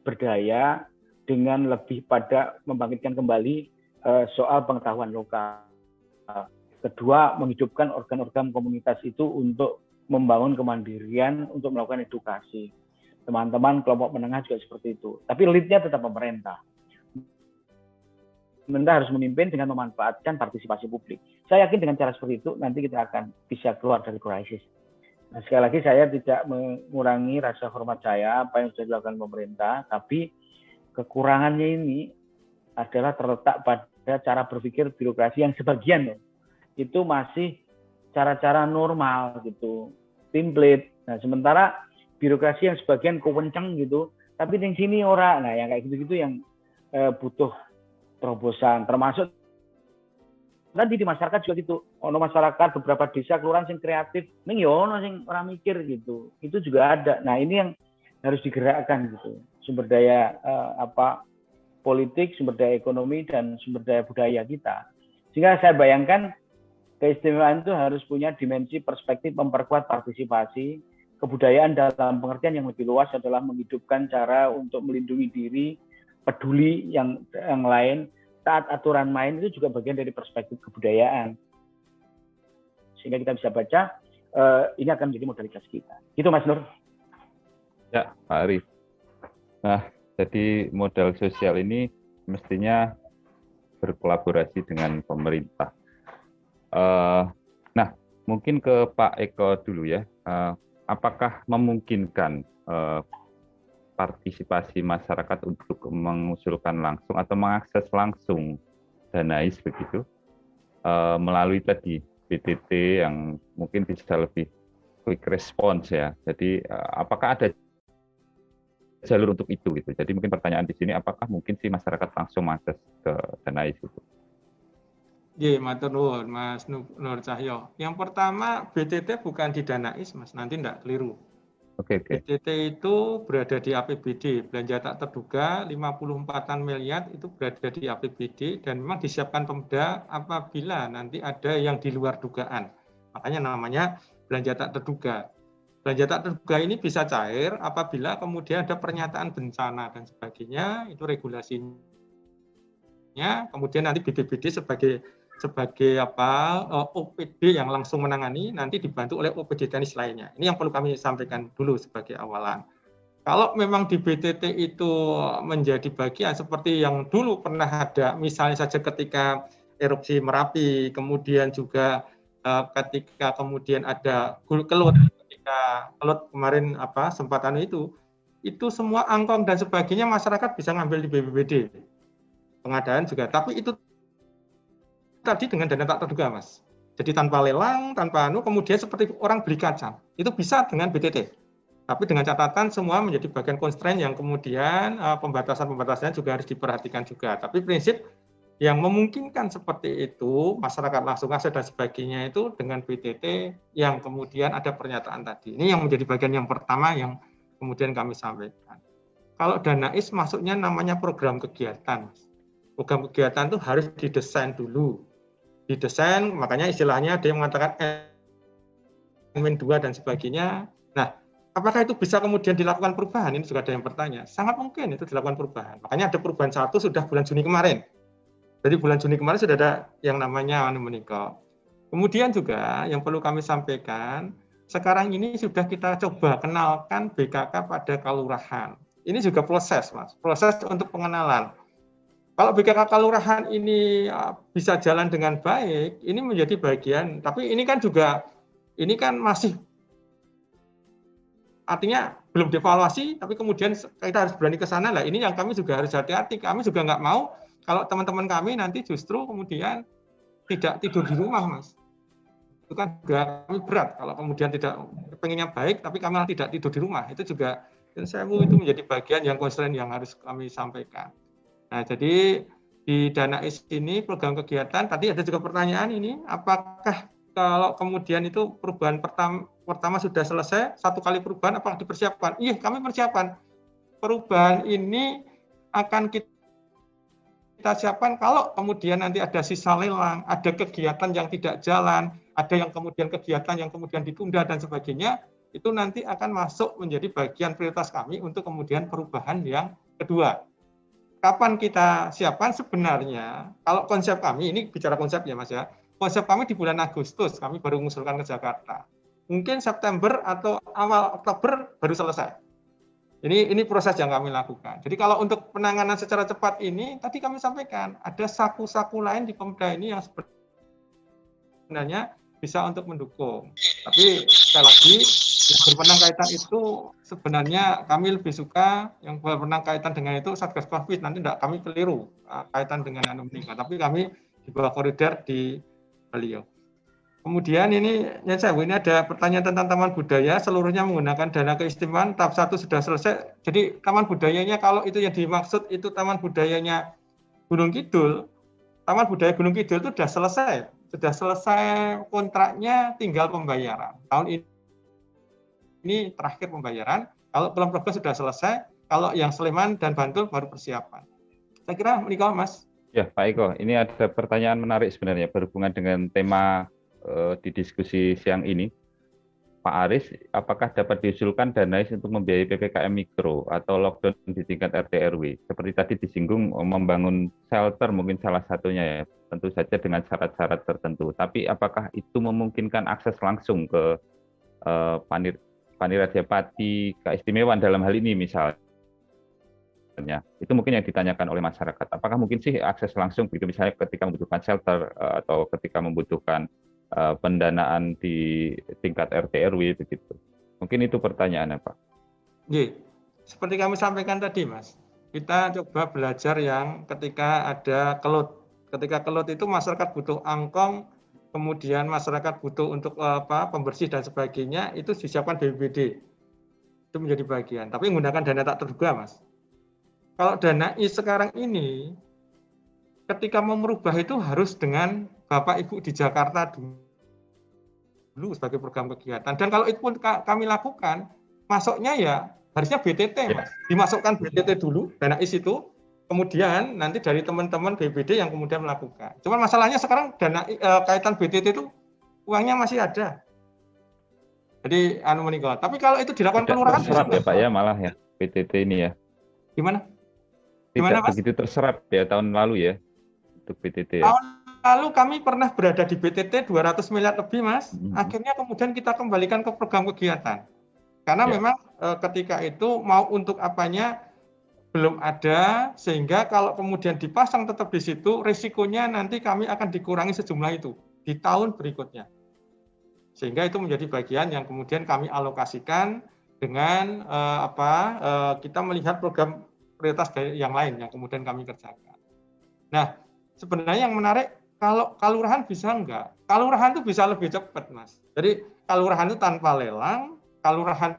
berdaya dengan lebih pada membangkitkan kembali soal pengetahuan lokal. Kedua, menghidupkan organ-organ komunitas itu untuk membangun kemandirian, untuk melakukan edukasi. Teman-teman kelompok menengah juga seperti itu. Tapi lead-nya tetap pemerintah. Pemerintah harus memimpin dengan memanfaatkan partisipasi publik. Saya yakin dengan cara seperti itu nanti kita akan bisa keluar dari krisis. Nah, sekali lagi saya tidak mengurangi rasa hormat saya apa yang sudah dilakukan pemerintah, tapi kekurangannya ini adalah terletak pada cara berpikir birokrasi yang sebagian itu masih cara-cara normal gitu, template. Nah, sementara birokrasi yang sebagian kewenceng gitu, tapi di sini orang, nah yang kayak gitu-gitu yang butuh terobosan, termasuk nanti di masyarakat juga gitu. Ono masyarakat beberapa desa kelurahan yang kreatif, ning yo ono sing ora mikir gitu. Itu juga ada. Nah, ini yang harus digerakkan gitu. Sumber daya politik, sumber daya ekonomi dan sumber daya budaya kita. Sehingga saya bayangkan keistimewaan itu harus punya dimensi perspektif memperkuat partisipasi. Kebudayaan dalam pengertian yang lebih luas adalah menghidupkan cara untuk melindungi diri, peduli yang lain, taat aturan main, itu juga bagian dari perspektif kebudayaan. Sehingga kita bisa baca, ini akan menjadi modalitas kita. Itu Mas Nur. Ya, Pak Arif. Nah, Jadi modal sosial ini mestinya berkolaborasi dengan pemerintah. Nah, mungkin ke Pak Eko dulu ya. Apakah memungkinkan partisipasi masyarakat untuk mengusulkan langsung atau mengakses langsung Danais begitu melalui tadi BTT yang mungkin bisa lebih quick response ya. Jadi apakah ada jalur untuk itu gitu. Jadi mungkin pertanyaan di sini apakah mungkin sih masyarakat langsung mengakses ke Danais itu? Iya, matur nuwun Mas Nur Cahyo. Yang pertama BTT bukan di Danais Mas, nanti enggak keliru. Oke. BTT itu berada di APBD, belanja tak terduga 54-an miliar itu berada di APBD dan memang disiapkan Pemda apabila nanti ada yang di luar dugaan. Makanya namanya belanja tak terduga. Belanja tak terduga ini bisa cair apabila kemudian ada pernyataan bencana dan sebagainya, itu regulasinya. Kemudian nanti BPBD sebagai OPD yang langsung menangani, nanti dibantu oleh OPD teknis lainnya. Ini yang perlu kami sampaikan dulu sebagai awalan. Kalau memang di BTT itu menjadi bagian seperti yang dulu pernah ada, misalnya saja ketika erupsi Merapi, kemudian juga ketika kemudian ada Kelut, ketika Kelut kemarin sempat itu semua angkong dan sebagainya masyarakat bisa ngambil di BPBD. Pengadaan juga, tapi itu tadi dengan dana tak terduga, Mas. Jadi tanpa lelang, tanpa kemudian seperti orang beli kacang, itu bisa dengan BTT. Tapi dengan catatan semua menjadi bagian constraint yang kemudian pembatasan-pembatasannya juga harus diperhatikan juga. Tapi prinsip yang memungkinkan seperti itu, masyarakat langsung akses dan sebagainya itu dengan BTT yang kemudian ada pernyataan tadi. Ini yang menjadi bagian yang pertama yang kemudian kami sampaikan. Kalau Danais masuknya namanya program kegiatan. Program kegiatan itu harus didesain dulu. Didesain, makanya istilahnya ada yang mengatakan N-2 dan sebagainya. Nah, apakah itu bisa kemudian dilakukan perubahan? Ini juga ada yang bertanya. Sangat mungkin itu dilakukan perubahan. Makanya ada perubahan 1 sudah bulan Juni kemarin. Jadi bulan Juni kemarin sudah ada yang namanya menikah. Kemudian juga yang perlu kami sampaikan, sekarang ini sudah kita coba kenalkan BKK pada kelurahan. Ini juga proses, Mas. Proses untuk pengenalan. Kalau BKK kelurahan ini bisa jalan dengan baik, ini menjadi bagian. Tapi ini kan juga, ini kan masih artinya belum dievaluasi, tapi kemudian kita harus berani ke sana lah. Ini yang kami juga harus hati-hati. Kami juga nggak mau kalau teman-teman kami nanti justru kemudian tidak tidur di rumah, Mas. Itu kan juga kami berat kalau kemudian tidak pengennya baik, tapi kami tidak tidur di rumah. Itu juga, dan saya itu menjadi bagian yang constraint yang harus kami sampaikan. Nah, jadi di Danais ini program kegiatan, tadi ada juga pertanyaan ini, apakah kalau kemudian itu perubahan pertama sudah selesai, 1 kali perubahan apakah dipersiapkan? Iya, kami persiapkan. Perubahan ini akan kita siapkan kalau kemudian nanti ada sisa lelang, ada kegiatan yang tidak jalan, ada yang kemudian kegiatan yang kemudian ditunda dan sebagainya, itu nanti akan masuk menjadi bagian prioritas kami untuk kemudian perubahan yang kedua. Kapan kita siapkan sebenarnya, kalau konsep kami, ini bicara konsep ya Mas ya, konsep kami di bulan Agustus, kami baru mengusulkan ke Jakarta. Mungkin September atau awal Oktober baru selesai. Ini proses yang kami lakukan. Jadi kalau untuk penanganan secara cepat ini, tadi kami sampaikan, ada saku-saku lain di Pemda ini yang sebenarnya bisa untuk mendukung. Tapi sekali lagi, yang berwenang kaitan itu sebenarnya kami lebih suka yang berwenang kaitan dengan itu Satgas Covid. Nanti tidak kami keliru kaitan dengan menikah. Tapi kami di bawah koridor di beliau. Kemudian ini ada pertanyaan tentang taman budaya, seluruhnya menggunakan dana keistimewaan, tahap 1 sudah selesai. Jadi taman budayanya kalau itu yang dimaksud itu taman budayanya Gunung Kidul, taman budaya Gunung Kidul itu sudah selesai kontraknya, tinggal pembayaran. Tahun ini terakhir pembayaran, kalau belum progres sudah selesai, kalau yang Sleman dan Bantul baru persiapan. Saya kira menikah Mas. Ya Pak Eko, ini ada pertanyaan menarik sebenarnya berhubungan dengan tema di diskusi siang ini. Pak Aris, apakah dapat diusulkan Danais untuk membiayai PPKM Mikro atau lockdown di tingkat RT RW? Seperti tadi disinggung membangun shelter mungkin salah satunya ya, tentu saja dengan syarat-syarat tertentu. Tapi apakah itu memungkinkan akses langsung ke Panirajapati keistimewaan dalam hal ini misalnya? misalnya. Itu mungkin yang ditanyakan oleh masyarakat. Apakah mungkin sih akses langsung begitu misalnya ketika membutuhkan shelter atau ketika membutuhkan pendanaan di tingkat RT RW begitu. Mungkin itu pertanyaannya, Pak. Oke. Seperti kami sampaikan tadi, Mas. Kita coba belajar yang ketika ada kelut. Ketika kelut itu masyarakat butuh angkong, kemudian masyarakat butuh untuk pembersih dan sebagainya, itu disiapkan BPBD. Itu menjadi bagian. Tapi menggunakan dana tak terduga, Mas. Kalau dana sekarang ini, ketika mau merubah itu harus dengan Bapak Ibu di Jakarta dulu sebagai program kegiatan. Dan kalau itu pun kami lakukan, masuknya ya harusnya BTT, Mas. Dimasukkan BTT dulu, dana itu, kemudian nanti dari teman-teman BPD yang kemudian melakukan. Cuman masalahnya sekarang dana kaitan BTT itu uangnya masih ada. Jadi meninggal. Tapi kalau itu dilakukan kelurahan terserap ya Pak ya malah ya BTT ini ya. Gimana? Tidak begitu terserap ya tahun lalu ya untuk BTT ya. Tahun lalu kami pernah berada di BTT 200 miliar lebih, Mas. Akhirnya kemudian kita kembalikan ke program kegiatan. Karena memang ketika itu mau untuk apanya belum ada, sehingga kalau kemudian dipasang tetap di situ, risikonya nanti kami akan dikurangi sejumlah itu di tahun berikutnya. Sehingga itu menjadi bagian yang kemudian kami alokasikan dengan kita melihat program prioritas dari yang lain yang kemudian kami kerjakan. Nah, sebenarnya yang menarik, kalau kelurahan bisa enggak? Kelurahan itu bisa lebih cepat, Mas. Jadi kelurahan itu tanpa lelang, kelurahan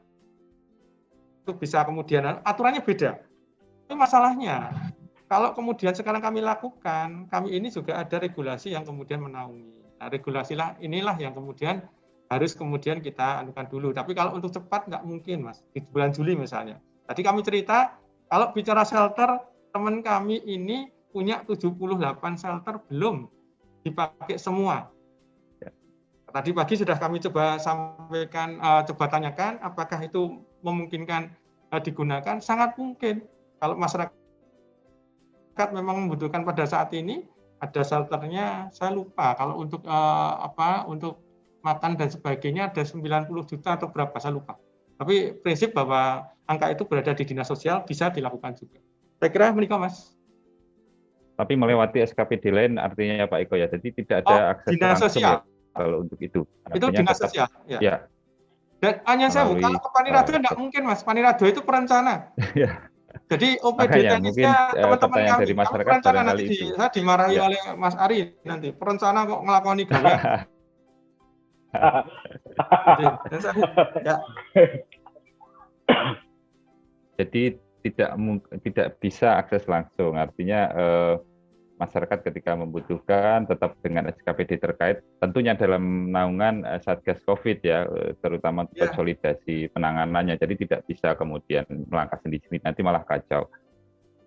itu bisa kemudian aturannya beda. Itu masalahnya. Kalau kemudian sekarang kami lakukan, kami ini juga ada regulasi yang kemudian menaungi. Nah, regulasi inilah yang kemudian harus kemudian kita anukan dulu. Tapi kalau untuk cepat nggak mungkin, Mas. Di bulan Juli misalnya. Tadi kami cerita, kalau bicara shelter, teman kami ini punya 78 shelter belum dipakai semua. Tadi pagi sudah kami coba sampaikan, coba tanyakan apakah itu memungkinkan digunakan. Sangat mungkin kalau masyarakat memang membutuhkan pada saat ini, ada shelternya, saya lupa kalau untuk untuk makan dan sebagainya ada 90 juta atau berapa, saya lupa. Tapi prinsip bahwa angka itu berada di dinas sosial bisa dilakukan juga. Saya kira menikah, Mas. Tapi melewati SKPD lain artinya ya Pak Eko ya, jadi tidak ada akses dinas langsung sosial. Ya, kalau untuk itu. Itu dinas sosial. Ya. Ya. Dan hanya saya, kalau ke Panirado enggak mungkin, Mas. Panirado itu perencana. Jadi OPD-nya teman-teman kami, dari masyarakat perencana nanti saya dimarahi oleh Mas Ari nanti. Perencana kok ngelakoni gawean. Jadi tidak bisa akses langsung, artinya masyarakat ketika membutuhkan tetap dengan SKPD terkait, tentunya dalam naungan Satgas COVID ya, terutama konsolidasi penanganannya. Jadi tidak bisa kemudian melangkah sendiri, nanti malah kacau.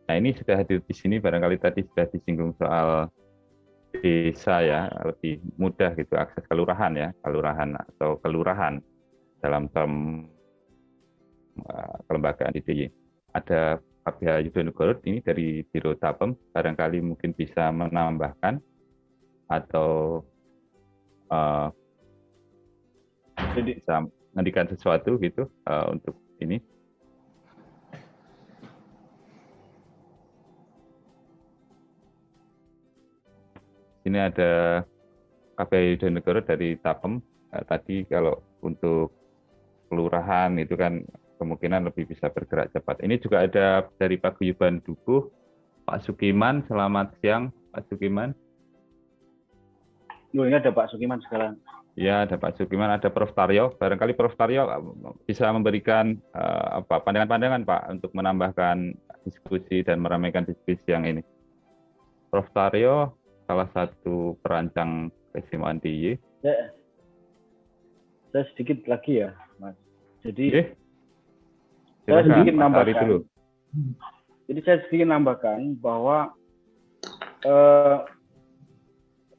Nah ini sudah hadir di sini, barangkali tadi sudah disinggung soal desa ya, lebih mudah gitu akses kelurahan ya, kelurahan dalam term kelembagaan DIY. Ada Pak Bh Yudonegoro ini dari Biro Tapem, barangkali mungkin bisa menambahkan atau bisa menandikan sesuatu gitu untuk ini. Ini ada Pak Bh Yudonegoro dari Tapem. Tadi kalau untuk kelurahan itu kan kemungkinan lebih bisa bergerak cepat. Ini juga ada dari Paguyuban Dukuh, Pak Sukiman. Selamat siang, Pak Sukiman. Ini ada Pak Sukiman sekarang. Ya, ada Pak Sukiman, ada Prof. Taryo. Barangkali Prof. Taryo bisa memberikan pandangan-pandangan, Pak, untuk menambahkan diskusi dan meramaikan diskusi yang ini. Prof. Taryo, salah satu perancang keistimewaan DIY. Saya sedikit lagi ya, Mas. Jadi saya sedikit nambahkan dulu. Jadi saya sedikit nambahkan bahwa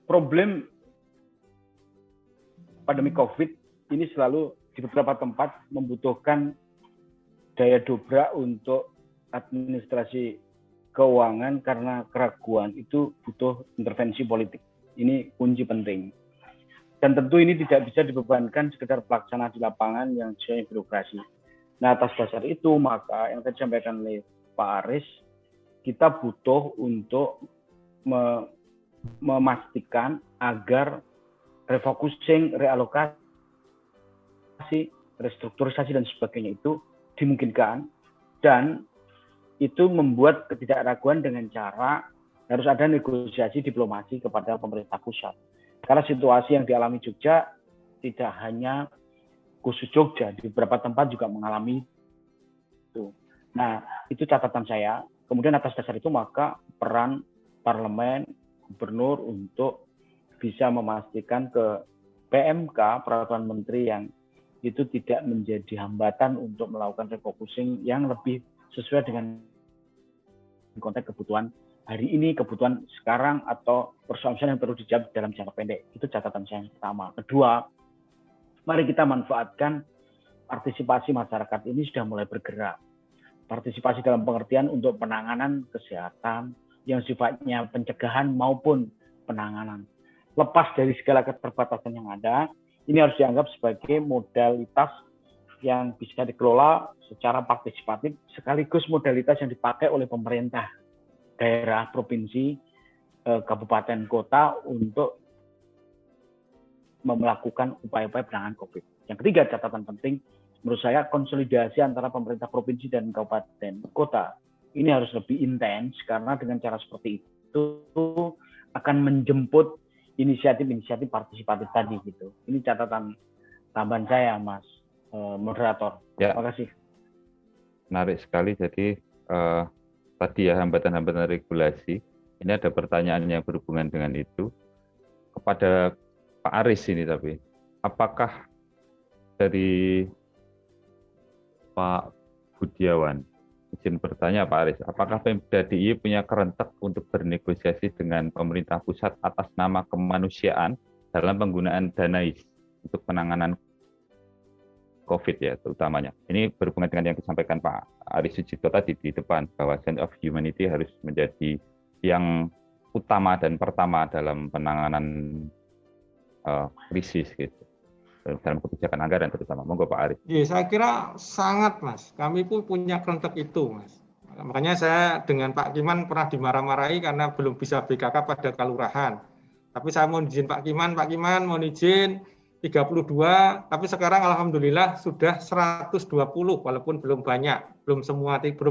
problem pandemi COVID ini selalu di beberapa tempat membutuhkan daya dobrak untuk administrasi keuangan karena keraguan itu butuh intervensi politik. Ini kunci penting. Dan tentu ini tidak bisa dibebankan sekedar pelaksana di lapangan yang sesuai birokrasi. Nah, atas dasar itu, maka yang tadi disampaikan oleh Pak Aris, kita butuh untuk memastikan agar refocusing, realokasi, restrukturisasi dan sebagainya itu dimungkinkan, dan itu membuat ketidakraguan dengan cara harus ada negosiasi diplomasi kepada pemerintah pusat. Karena situasi yang dialami Jogja tidak hanya khusus Jogja, di beberapa tempat juga mengalami itu. Nah, itu catatan saya. Kemudian atas dasar itu maka peran parlemen, gubernur untuk bisa memastikan ke PMK, peraturan menteri yang itu tidak menjadi hambatan untuk melakukan refocusing yang lebih sesuai dengan konteks kebutuhan hari ini, kebutuhan sekarang, atau persoalan yang perlu dijawab dalam jangka pendek. Itu catatan saya yang pertama. Kedua, mari kita manfaatkan partisipasi masyarakat ini sudah mulai bergerak. Partisipasi dalam pengertian untuk penanganan kesehatan yang sifatnya pencegahan maupun penanganan. Lepas dari segala keterbatasan yang ada, ini harus dianggap sebagai modalitas yang bisa dikelola secara partisipatif, sekaligus modalitas yang dipakai oleh pemerintah daerah, provinsi, kabupaten, kota untuk melakukan upaya-upaya penanganan COVID. Yang ketiga, catatan penting menurut saya, konsolidasi antara pemerintah provinsi dan kabupaten kota ini harus lebih intens, karena dengan cara seperti itu akan menjemput inisiatif-inisiatif partisipatif tadi gitu. Ini catatan tambahan saya, Mas moderator. Ya. Terima kasih. Menarik sekali. Jadi tadi ya, hambatan-hambatan regulasi. Ini ada pertanyaan yang berhubungan dengan itu kepada Pak Aris ini, tapi apakah dari Pak Budiawan, izin bertanya Pak Aris, apakah Pemda DIY punya kerentek untuk bernegosiasi dengan pemerintah pusat atas nama kemanusiaan dalam penggunaan danais untuk penanganan COVID ya, terutamanya. Ini berhubungan dengan yang disampaikan Pak Aris Sujito tadi di depan, bahwa sense of humanity harus menjadi yang utama dan pertama dalam penanganan krisis gitu, dalam kebijakan anggaran terutama. Monggo Pak Aris. Ya, saya kira sangat, Mas. Kami pun punya kerentek itu, Mas. Makanya saya dengan Pak Kiman pernah dimarah-marahi karena belum bisa BKK pada kelurahan. Tapi saya mau izin Pak Kiman mau izin 32, tapi sekarang alhamdulillah sudah 120, walaupun belum banyak, belum 392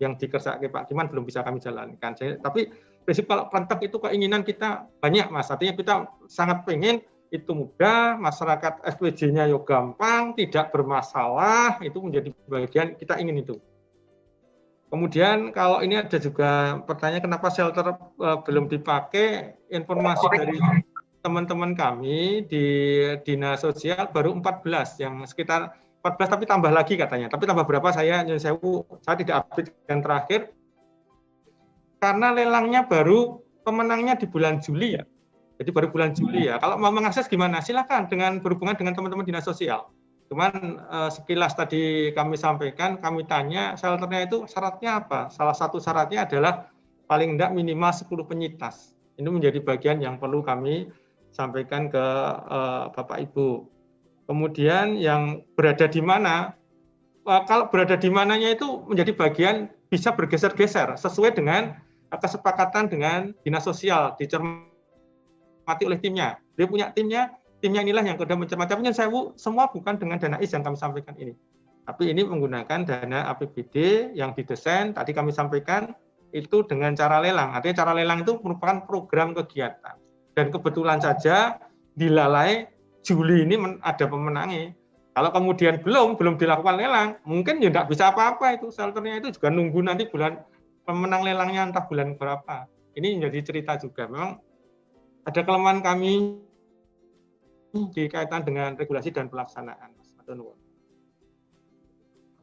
yang dikerjakan Pak Kiman belum bisa kami jalankan. Tapi prinsip kalau kerentek itu keinginan kita banyak, Mas. Artinya kita sangat pengen itu mudah, masyarakat SPJ-nya yo gampang, tidak bermasalah, itu menjadi bagian kita ingin itu. Kemudian kalau ini ada juga pertanyaan kenapa shelter belum dipakai, informasi dari teman-teman kami di Dinas Sosial baru 14, yang sekitar 14 tapi tambah lagi katanya. Tapi tambah berapa saya tidak update yang terakhir. Karena lelangnya baru, pemenangnya di bulan Juli ya. Jadi baru bulan Juli ya. Kalau mau mengakses gimana? Silakan dengan berhubungan dengan teman-teman Dinas Sosial. Cuman sekilas tadi kami sampaikan, kami tanya shelternya itu syaratnya apa? Salah satu syaratnya adalah paling tidak minimal 10 penyitas. Ini menjadi bagian yang perlu kami sampaikan ke Bapak Ibu. Kemudian yang berada di mana? Kalau berada di mananya itu menjadi bagian bisa bergeser-geser sesuai dengan kesepakatan dengan Dinas Sosial, dicermati oleh timnya. Dia punya timnya inilah yang sudah mencermati. Tapi semua bukan dengan dana IS yang kami sampaikan ini. Tapi ini menggunakan dana APBD yang didesain, tadi kami sampaikan, itu dengan cara lelang. Artinya cara lelang itu merupakan program kegiatan. Dan kebetulan saja di Lalai Juli ini ada pemenangnya. Kalau kemudian belum dilakukan lelang, mungkin ya tidak bisa apa-apa itu. Shelternya itu juga nunggu nanti bulan pemenang lelangnya entah bulan berapa. Ini menjadi cerita juga. Memang ada kelemahan kami dikaitan dengan regulasi dan pelaksanaan.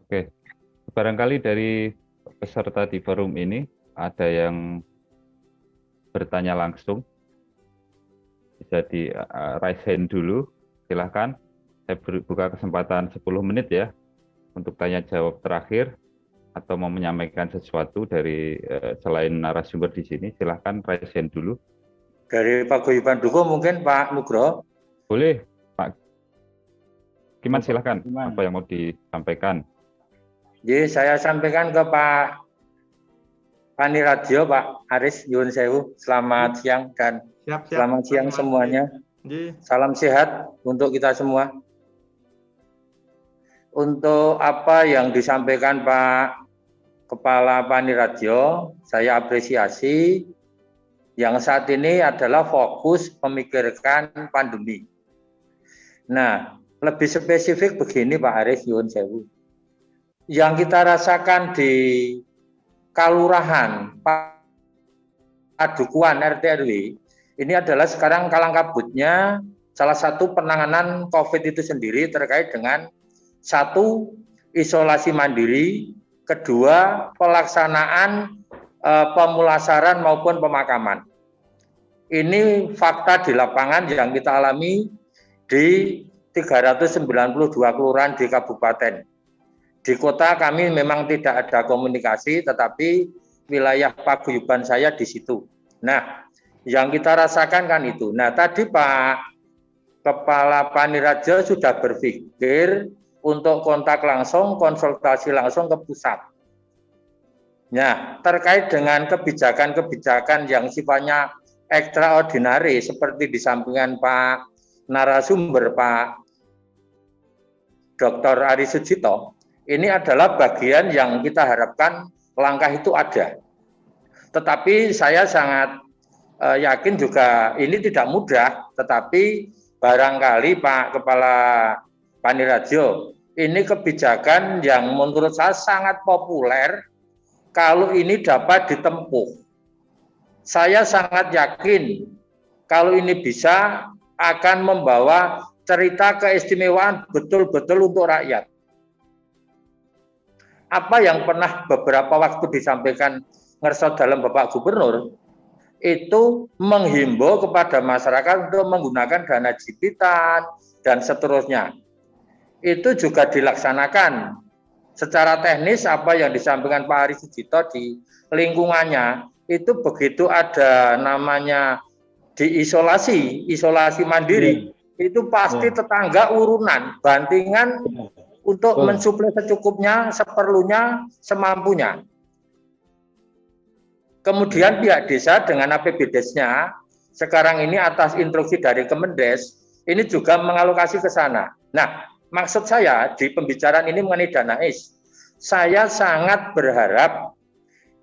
Oke, barangkali dari peserta di forum ini ada yang bertanya langsung. Bisa di raise hand dulu, silahkan. Saya buka kesempatan 10 menit ya untuk tanya jawab terakhir atau mau menyampaikan sesuatu dari selain narasumber di sini, silahkan raise hand dulu. Dari Pak Guyuban Duko mungkin Pak Nugroho. Boleh, Pak. Gimana silahkan, apa yang mau disampaikan? Jadi saya sampaikan ke Pak Pani Radio, Pak Aris Yun Sewu, selamat siang dan selamat siang semuanya. Salam sehat untuk kita semua. Untuk apa yang disampaikan Pak Kepala Pani Radio, saya apresiasi. Yang saat ini adalah fokus memikirkan pandemi. Nah, lebih spesifik begini Pak Aris Yun Sewu. Yang kita rasakan di Kalurahan, Padukuhan, RT RW, ini adalah sekarang kalang kabutnya salah satu penanganan COVID itu sendiri terkait dengan satu, isolasi mandiri, kedua, pelaksanaan pemulasaran maupun pemakaman. Ini fakta di lapangan yang kita alami di 392 kelurahan di kabupaten. Di kota kami memang tidak ada komunikasi, tetapi wilayah paguyuban saya di situ. Nah, yang kita rasakan kan itu. Nah, tadi Pak Kepala Pani Radio sudah berpikir untuk kontak langsung, konsultasi langsung ke pusat. Nah, terkait dengan kebijakan-kebijakan yang sifatnya ekstraordinari seperti disampaikan Pak narasumber Pak Dr. Ari Sujito, ini adalah bagian yang kita harapkan langkah itu ada. Tetapi saya sangat yakin juga ini tidak mudah, tetapi barangkali Pak Kepala Pani Radio, ini kebijakan yang menurut saya sangat populer kalau ini dapat ditempuh. Saya sangat yakin kalau ini bisa akan membawa cerita keistimewaan betul-betul untuk rakyat. Apa yang pernah beberapa waktu disampaikan ngersot dalam Bapak Gubernur, itu menghimbau kepada masyarakat untuk menggunakan dana jibitan dan seterusnya. Itu juga dilaksanakan secara teknis apa yang disampaikan Pak Ari Sujito di lingkungannya. Itu begitu ada namanya diisolasi, isolasi mandiri, itu pasti tetangga urunan, bantingan untuk mensuplai secukupnya, seperlunya, semampunya. Kemudian pihak desa dengan APBDes-nya, sekarang ini atas instruksi dari Kemendes, ini juga mengalokasi ke sana. Nah, maksud saya di pembicaraan ini mengenai dana IS, saya sangat berharap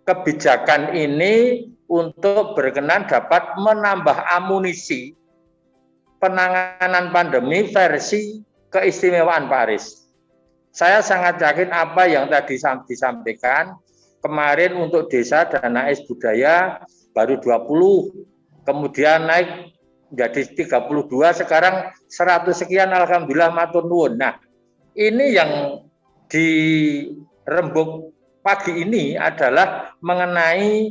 kebijakan ini untuk berkenan dapat menambah amunisi penanganan pandemi versi keistimewaan Pak Aris. Saya sangat yakin apa yang tadi disampaikan kemarin untuk desa dana IS budaya baru 20, kemudian naik menjadi 32, sekarang 100 sekian, alhamdulillah matur nuwun. Nah, ini yang di rembuk pagi ini adalah mengenai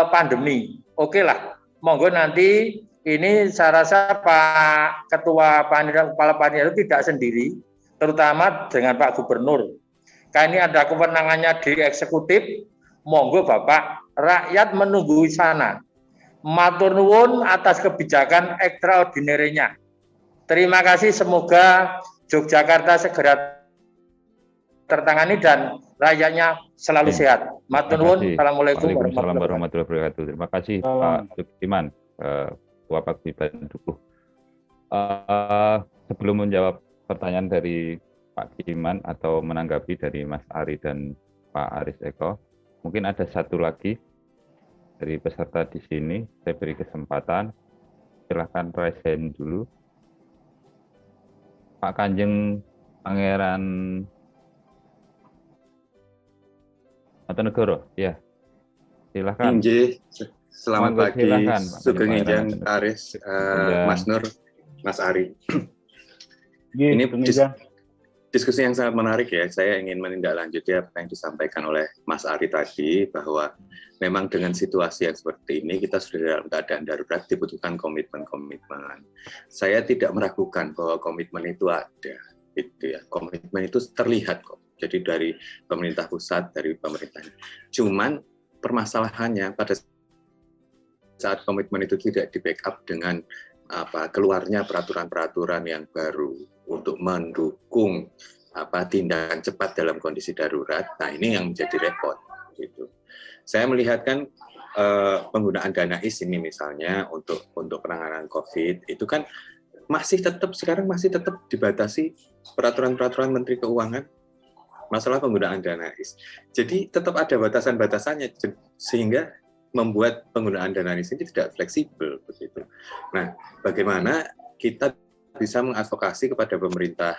pandemi. Oke lah, monggo nanti ini saya rasa Pak Ketua Kepala Panitia tidak sendiri, terutama dengan Pak Gubernur. Karena ini ada kewenangannya di eksekutif, monggo Bapak, rakyat menunggu di sana. Matur nuwun atas kebijakan ekstraordinarinya. Terima kasih, semoga Yogyakarta segera tertangani dan rakyatnya selalu sehat. Matur nuwun. Assalamualaikum warahmatullahi wabarakatuh. Terima kasih Pak Sukiman, Ketua Paguyuban Dukuh. Sebelum menjawab pertanyaan dari Pak Kiman atau menanggapi dari Mas Ari dan Pak Aris Eko, mungkin ada satu lagi dari peserta di sini. Saya beri kesempatan. Silahkan raise hand dulu. Pak Kanjeng Pangeran Negoro, ya. Silakan. Selamat pagi, Sugeng Enjang, Aris, Mas Nur, Mas Ari. Ini diskusi yang sangat menarik ya. Saya ingin menindaklanjuti apa yang disampaikan oleh Mas Ari tadi, bahwa memang dengan situasi yang seperti ini kita sudah dalam keadaan darurat, dibutuhkan komitmen-komitmen. Saya tidak meragukan bahwa komitmen itu ada, gitu ya. Komitmen itu terlihat kok. Jadi dari pemerintah pusat, dari pemerintah. Cuman permasalahannya pada saat komitmen itu tidak di-backup dengan keluarnya peraturan-peraturan yang baru untuk mendukung tindakan cepat dalam kondisi darurat. Nah, ini yang menjadi repot gitu. Saya melihatkan penggunaan dana IS ini misalnya untuk penanganan COVID itu kan sekarang masih tetap dibatasi peraturan-peraturan Menteri Keuangan masalah penggunaan dana IS. Jadi tetap ada batasan-batasannya sehingga membuat penggunaan dana IS ini tidak fleksibel begitu. Nah, bagaimana kita bisa mengadvokasi kepada pemerintah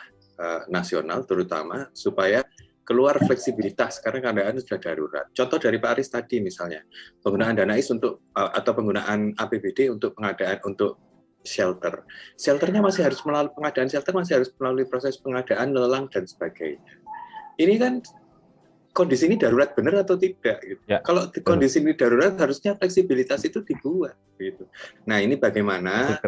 nasional terutama supaya keluar fleksibilitas karena keadaan sudah darurat. Contoh dari Pak Aris tadi misalnya, penggunaan dana IS atau penggunaan APBD untuk pengadaan untuk shelter. Shelternya masih harus melalui proses pengadaan, lelang dan sebagainya. Ini kan kondisi ini darurat benar atau tidak gitu. Ya. Kalau kondisi ini darurat harusnya fleksibilitas itu dibuat gitu. Nah, ini bagaimana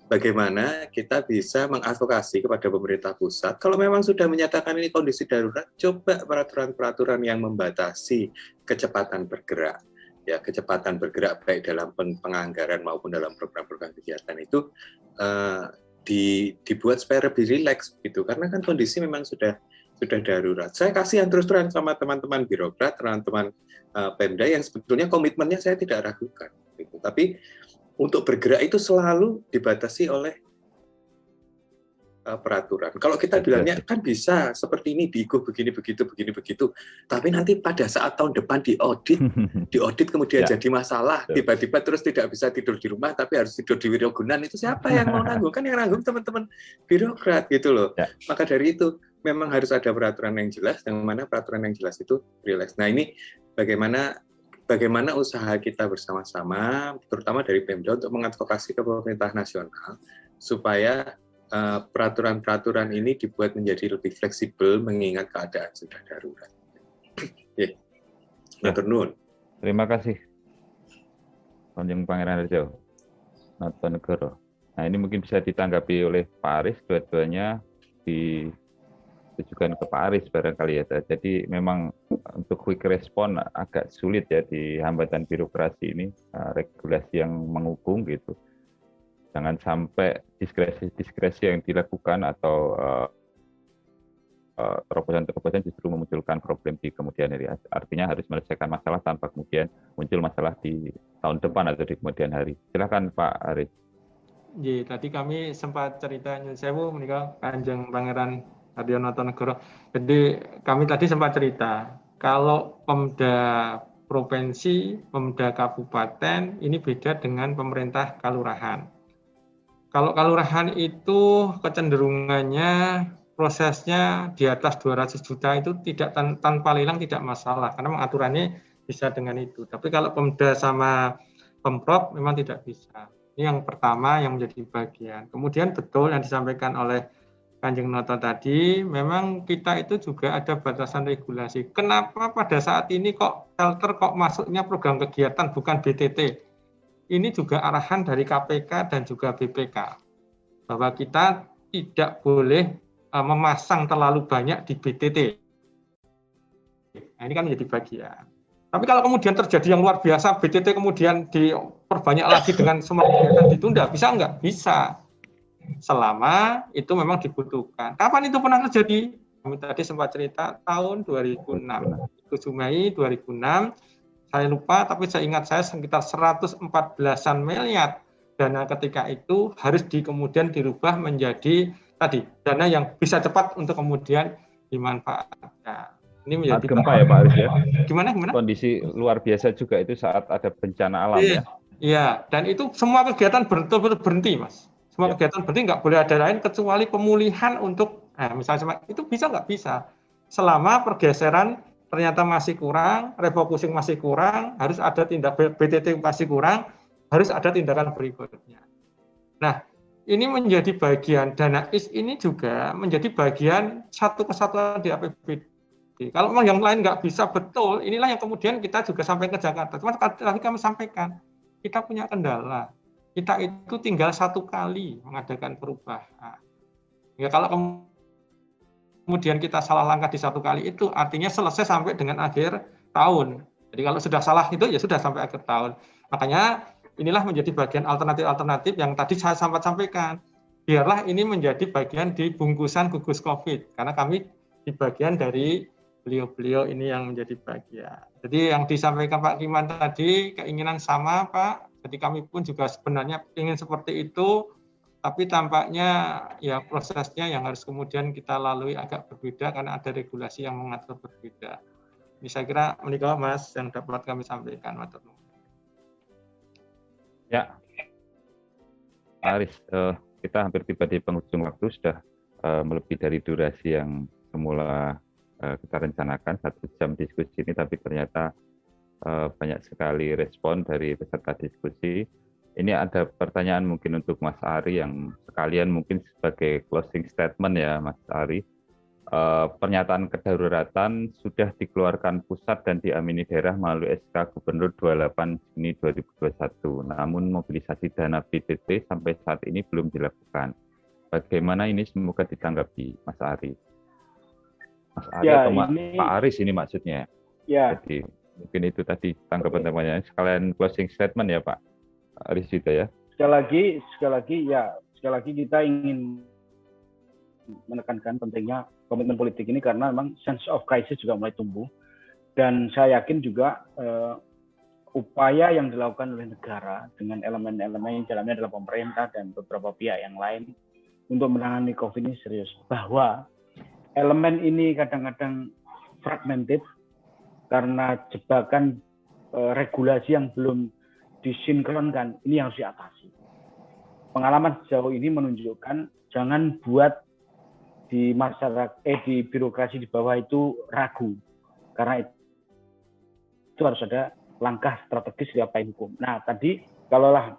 bagaimana kita bisa mengadvokasi kepada pemerintah pusat kalau memang sudah menyatakan ini kondisi darurat, coba peraturan-peraturan yang membatasi kecepatan bergerak. Ya, kecepatan bergerak baik dalam penganggaran maupun dalam program-program kegiatan itu dibuat supaya lebih rileks gitu. Karena kan kondisi memang sudah darurat. Saya kasihan terus terang sama teman-teman birokrat, teman-teman Pemda yang sebetulnya komitmennya saya tidak ragukan. Gitu. Tapi untuk bergerak itu selalu dibatasi oleh peraturan. Kalau kita bilangnya kan bisa seperti ini diikut begini begitu, tapi nanti pada saat tahun depan diaudit kemudian jadi masalah, tiba-tiba terus tidak bisa tidur di rumah tapi harus tidur di Wirogunan, itu siapa yang mau nanggung? Kan yang nanggung teman-teman birokrat gitu loh. Maka dari itu memang harus ada peraturan yang jelas, yang mana peraturan yang jelas itu rileks. Nah, ini bagaimana usaha kita bersama-sama, terutama dari Pemda untuk mengadvokasi ke pemerintah nasional supaya peraturan-peraturan ini dibuat menjadi lebih fleksibel mengingat keadaan sudah darurat. Terima kasih, Kanjeng Pangeran Harjo Notonegoro. Nah, ini mungkin bisa ditanggapi oleh Pak Aris, dua-duanya ditujukan ke Pak Aris barangkali ya. Jadi memang untuk quick respon agak sulit ya di hambatan birokrasi ini, regulasi yang menghukum gitu. Jangan sampai diskresi yang dilakukan atau terobosan-terobosan justru memunculkan problem di kemudian hari. Artinya harus menyelesaikan masalah tanpa kemudian muncul masalah di tahun depan atau di kemudian hari. Silakan Pak Aris. Ji, tadi kami sempat cerita Nyun Sewu menikah Kanjeng Pangeran Harjo Notonegoro. Jadi kami tadi sempat cerita kalau Pemda provinsi, Pemda kabupaten ini beda dengan pemerintah kalurahan. Kalau kalurahan itu kecenderungannya prosesnya di atas 200 juta itu tidak tanpa lelang tidak masalah karena aturannya bisa dengan itu. Tapi kalau Pemda sama Pemprov memang tidak bisa. Ini yang pertama yang menjadi bagian. Kemudian betul yang disampaikan oleh Kanjeng Noto tadi, memang kita itu juga ada batasan regulasi. Kenapa pada saat ini kok shelter kok masuknya program kegiatan bukan BTT? Ini juga arahan dari KPK dan juga BPK bahwa kita tidak boleh memasang terlalu banyak di BTT. Nah, ini kan menjadi bagian. Tapi kalau kemudian terjadi yang luar biasa, BTT kemudian diperbanyak lagi dengan semua kegiatan ditunda, bisa enggak? Bisa. Selama itu memang dibutuhkan. Kapan itu pernah terjadi? Kami tadi sempat cerita tahun 2006. 7 Mei 2006. Saya lupa, tapi saya ingat saya sekitar 114-an miliar dana ketika itu harus kemudian dirubah menjadi tadi dana yang bisa cepat untuk kemudian dimanfaatkan. Ini menjadi gempa ya Pak Aris ya. Gimana? Kondisi luar biasa juga itu saat ada bencana alam ya. Iya, dan itu semua kegiatan betul-betul berhenti, Mas. Semua kegiatan berhenti, nggak boleh ada lain kecuali pemulihan untuk, misalnya itu bisa nggak bisa. Selama pergeseran ternyata masih kurang, refocusing masih kurang, harus ada tindakan BTT masih kurang, harus ada tindakan berikutnya. Nah, ini menjadi bagian dana IS ini juga menjadi bagian satu kesatuan di APBD. Kalau memang yang lain nggak bisa betul, inilah yang kemudian kita juga sampai ke Jakarta. Cuma tadi kami sampaikan, kita punya kendala. Kita itu tinggal 1 kali mengadakan perubahan. Ya kalau kemudian kita salah langkah di 1 kali itu artinya selesai sampai dengan akhir tahun. Jadi kalau sudah salah itu ya sudah sampai akhir tahun. Makanya inilah menjadi bagian alternatif-alternatif yang tadi saya sempat sampaikan. biarlah ini menjadi bagian di bungkusan gugus COVID, karena kami di bagian dari beliau-beliau ini yang menjadi bagian. Jadi yang disampaikan Pak Kiman tadi, keinginan sama Pak, jadi kami pun juga sebenarnya ingin seperti itu, tapi tampaknya ya prosesnya yang harus kemudian kita lalui agak berbeda karena ada regulasi yang mengatur berbeda. Ini saya kira menikah Mas yang dapat kami sampaikan. Ya, Aris, kita hampir tiba di penghujung waktu, sudah melebihi dari durasi yang semula kita rencanakan 1 jam diskusi ini, tapi ternyata banyak sekali respon dari peserta diskusi. Ini ada pertanyaan mungkin untuk Mas Ari yang sekalian mungkin sebagai closing statement ya Mas Ari. Pernyataan kedaruratan sudah dikeluarkan pusat dan diamini daerah melalui SK Gubernur 28 Juni 2021. Namun mobilisasi dana PDT sampai saat ini belum dilakukan. Bagaimana ini, semoga ditanggapi Mas Ari. Mas Ari ya, atau Pak Aris ini maksudnya. Ya. Jadi mungkin itu tadi tanggapan-tanggapannya. Sekalian closing statement ya Pak Aris juga ya. Sekali lagi kita ingin menekankan pentingnya komitmen politik ini karena memang sense of crisis juga mulai tumbuh, dan saya yakin juga upaya yang dilakukan oleh negara dengan elemen-elemen yang dalamnya adalah pemerintah dan beberapa pihak yang lain untuk menangani COVID ini serius, bahwa elemen ini kadang-kadang fragmented karena jebakan regulasi yang belum disinkronkan, ini yang harus diatasi. Pengalaman sejauh ini menunjukkan jangan buat di masyarakat di birokrasi di bawah itu ragu, karena itu harus ada langkah strategis di apa hukum. Nah tadi kalaulah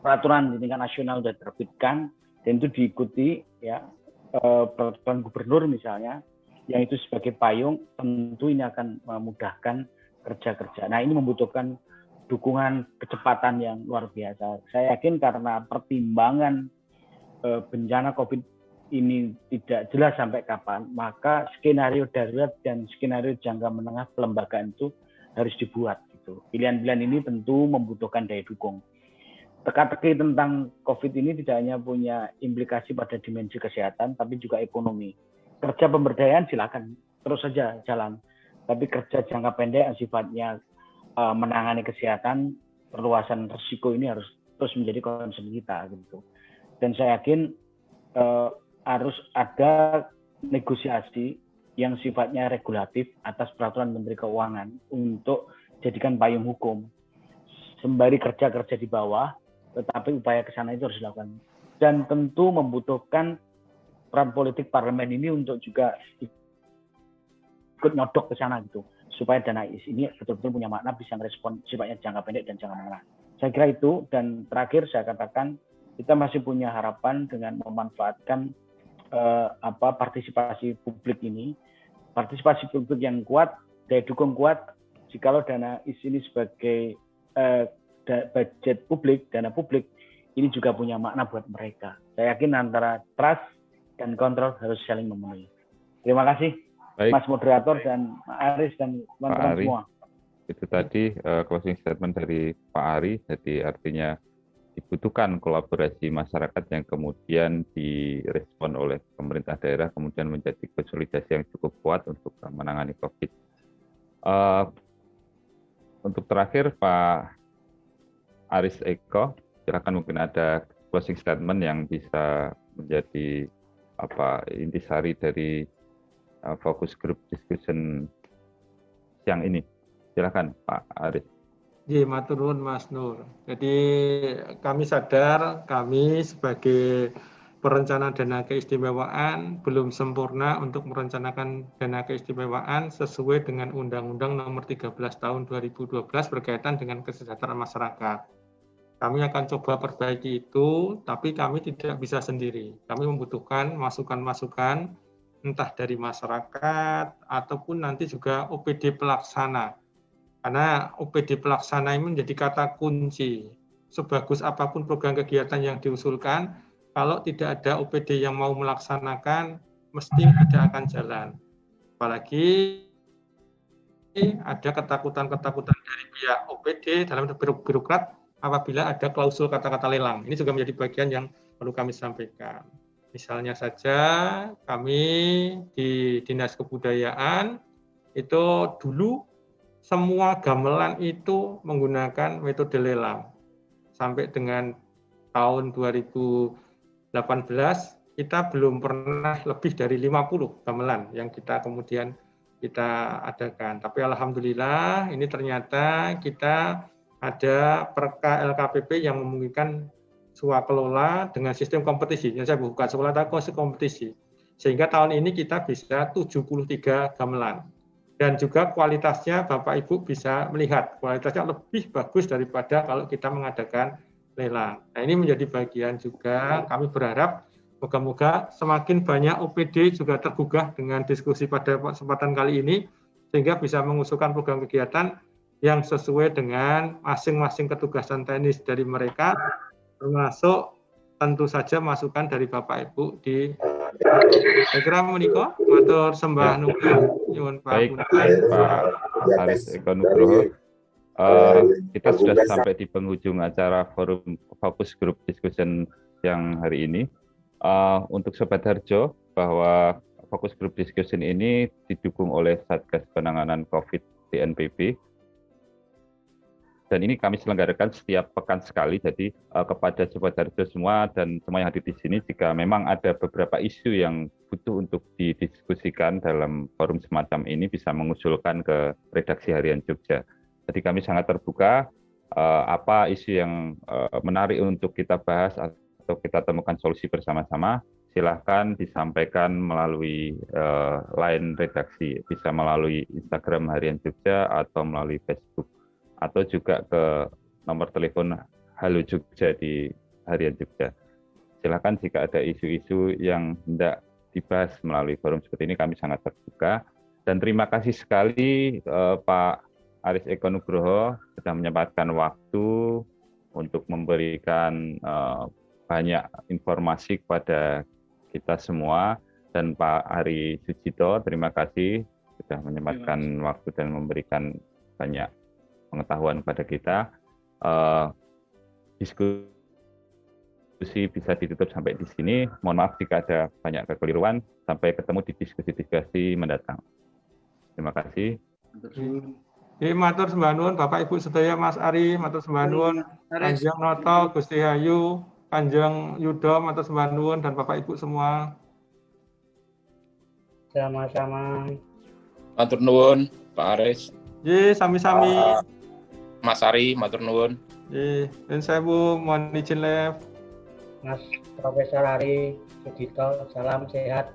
peraturan di tingkat nasional sudah terbitkan dan itu diikuti ya, peraturan gubernur misalnya yang itu sebagai payung, tentu ini akan memudahkan kerja-kerja. Nah ini membutuhkan dukungan kecepatan yang luar biasa. Saya yakin karena pertimbangan bencana COVID ini tidak jelas sampai kapan, maka skenario darurat dan skenario jangka menengah pelembagaan itu harus dibuat. Gitu. Pilihan-pilihan ini tentu membutuhkan daya dukung. Teka-teki tentang COVID ini tidak hanya punya implikasi pada dimensi kesehatan, tapi juga ekonomi. Kerja pemberdayaan silakan terus saja jalan, tapi kerja jangka pendek yang sifatnya menangani kesehatan, perluasan risiko ini harus terus menjadi concern kita. Gitu. Dan saya yakin harus ada negosiasi yang sifatnya regulatif atas peraturan Menteri Keuangan untuk jadikan payung hukum. Sembari kerja-kerja di bawah, tetapi upaya ke sana itu harus dilakukan. Dan tentu membutuhkan peran politik parlemen ini untuk juga ikut nyodok ke sana gitu, supaya dana ini betul-betul punya makna, bisa merespon sifatnya jangka pendek dan jangka menengah. Saya kira itu, dan terakhir saya katakan kita masih punya harapan dengan memanfaatkan partisipasi publik ini, partisipasi publik yang kuat, daya dukung kuat. Jikalau dana ini sebagai budget publik, dana publik, ini juga punya makna buat mereka. Saya yakin antara trust dan kontrol harus saling memenuhi. Terima kasih. Baik. Mas moderator dan Pak Aris dan teman-teman semua. Itu tadi closing statement dari Pak Ari. Jadi artinya dibutuhkan kolaborasi masyarakat yang kemudian direspon oleh pemerintah daerah, kemudian menjadi konsolidasi yang cukup kuat untuk menangani COVID. Untuk terakhir, Pak Aris Eko, silakan, mungkin ada closing statement yang bisa menjadi intisari dari fokus group discussion siang ini. Silakan, Pak Aris. Ya, matur nuwun Mas Nur. Jadi kami sadar, kami sebagai perencana dana keistimewaan belum sempurna untuk merencanakan dana keistimewaan sesuai dengan Undang-Undang Nomor 13 Tahun 2012 berkaitan dengan kesejahteraan masyarakat. Kami akan coba perbaiki itu, tapi kami tidak bisa sendiri. Kami membutuhkan masukan-masukan entah dari masyarakat ataupun nanti juga OPD pelaksana. Karena OPD pelaksana ini menjadi kata kunci. Sebagus apapun program kegiatan yang diusulkan, kalau tidak ada OPD yang mau melaksanakan, mesti tidak akan jalan. Apalagi ada ketakutan-ketakutan dari pihak OPD dalam birokrat apabila ada klausul kata-kata lelang. Ini juga menjadi bagian yang perlu kami sampaikan. Misalnya saja kami di Dinas Kebudayaan itu dulu semua gamelan itu menggunakan metode lelang. Sampai dengan tahun 2018 kita belum pernah lebih dari 50 gamelan yang kita kemudian kita adakan. Tapi alhamdulillah ini ternyata kita ada perka LKPP yang memungkinkan swakelola dengan sistem kompetisi. Yang saya bukan sekolah kompetisi. Sehingga tahun ini kita bisa 73 gamelan. Dan juga kualitasnya Bapak Ibu bisa melihat kualitasnya lebih bagus daripada kalau kita mengadakan lelang. Nah, ini menjadi bagian juga kami berharap moga-moga semakin banyak OPD juga tergugah dengan diskusi pada kesempatan kali ini sehingga bisa mengusulkan program kegiatan yang sesuai dengan masing-masing ketugasan teknis dari mereka, termasuk tentu saja masukan dari Bapak Ibu di saya kira menika matur sembah nuwun nyuwun Baik, Pak Aris Eko Nugroho. Kita sudah sampai di penghujung acara forum Focus Group Discussion yang hari ini. Untuk Sobat Harjo, bahwa Focus Group Discussion ini didukung oleh Satgas Penanganan COVID DNPB. Dan ini kami selenggarakan setiap pekan sekali, jadi kepada Sobat Harjo semua dan semua yang hadir di sini, jika memang ada beberapa isu yang butuh untuk didiskusikan dalam forum semacam ini, bisa mengusulkan ke Redaksi Harian Jogja. Jadi kami sangat terbuka, apa isu yang menarik untuk kita bahas atau kita temukan solusi bersama-sama, silahkan disampaikan melalui line redaksi, bisa melalui Instagram Harian Jogja atau melalui Facebook, atau juga ke nomor telepon Halo Jogja di Harian Jogja. Silakan jika ada isu-isu yang hendak dibahas melalui forum seperti ini, kami sangat terbuka. Dan terima kasih sekali Pak Aris Eko Nugroho sudah menyempatkan waktu untuk memberikan banyak informasi kepada kita semua. Dan Pak Ari Sujito, terima kasih sudah menyempatkan waktu dan memberikan banyak pengetahuan kepada kita. Diskusi bisa ditutup sampai di sini. Mohon maaf jika ada banyak kekeliruan. Sampai ketemu di diskusi-diskusi mendatang. Terima kasih. Matur sembah nuwun Bapak Ibu sedaya, Mas Ari, matur sembah nuwun, Kanjeng Noto, Gusti Hayu, Kanjeng Yudo, matur sembah nuwun, dan Bapak Ibu semua. Sama-sama. Matur nuwun Pak Aris. Sami-sami. Mas Ari, matur nuwun. Dan saya Bu, mohon izin live. Mas Profesor Ari Sujito, salam sehat.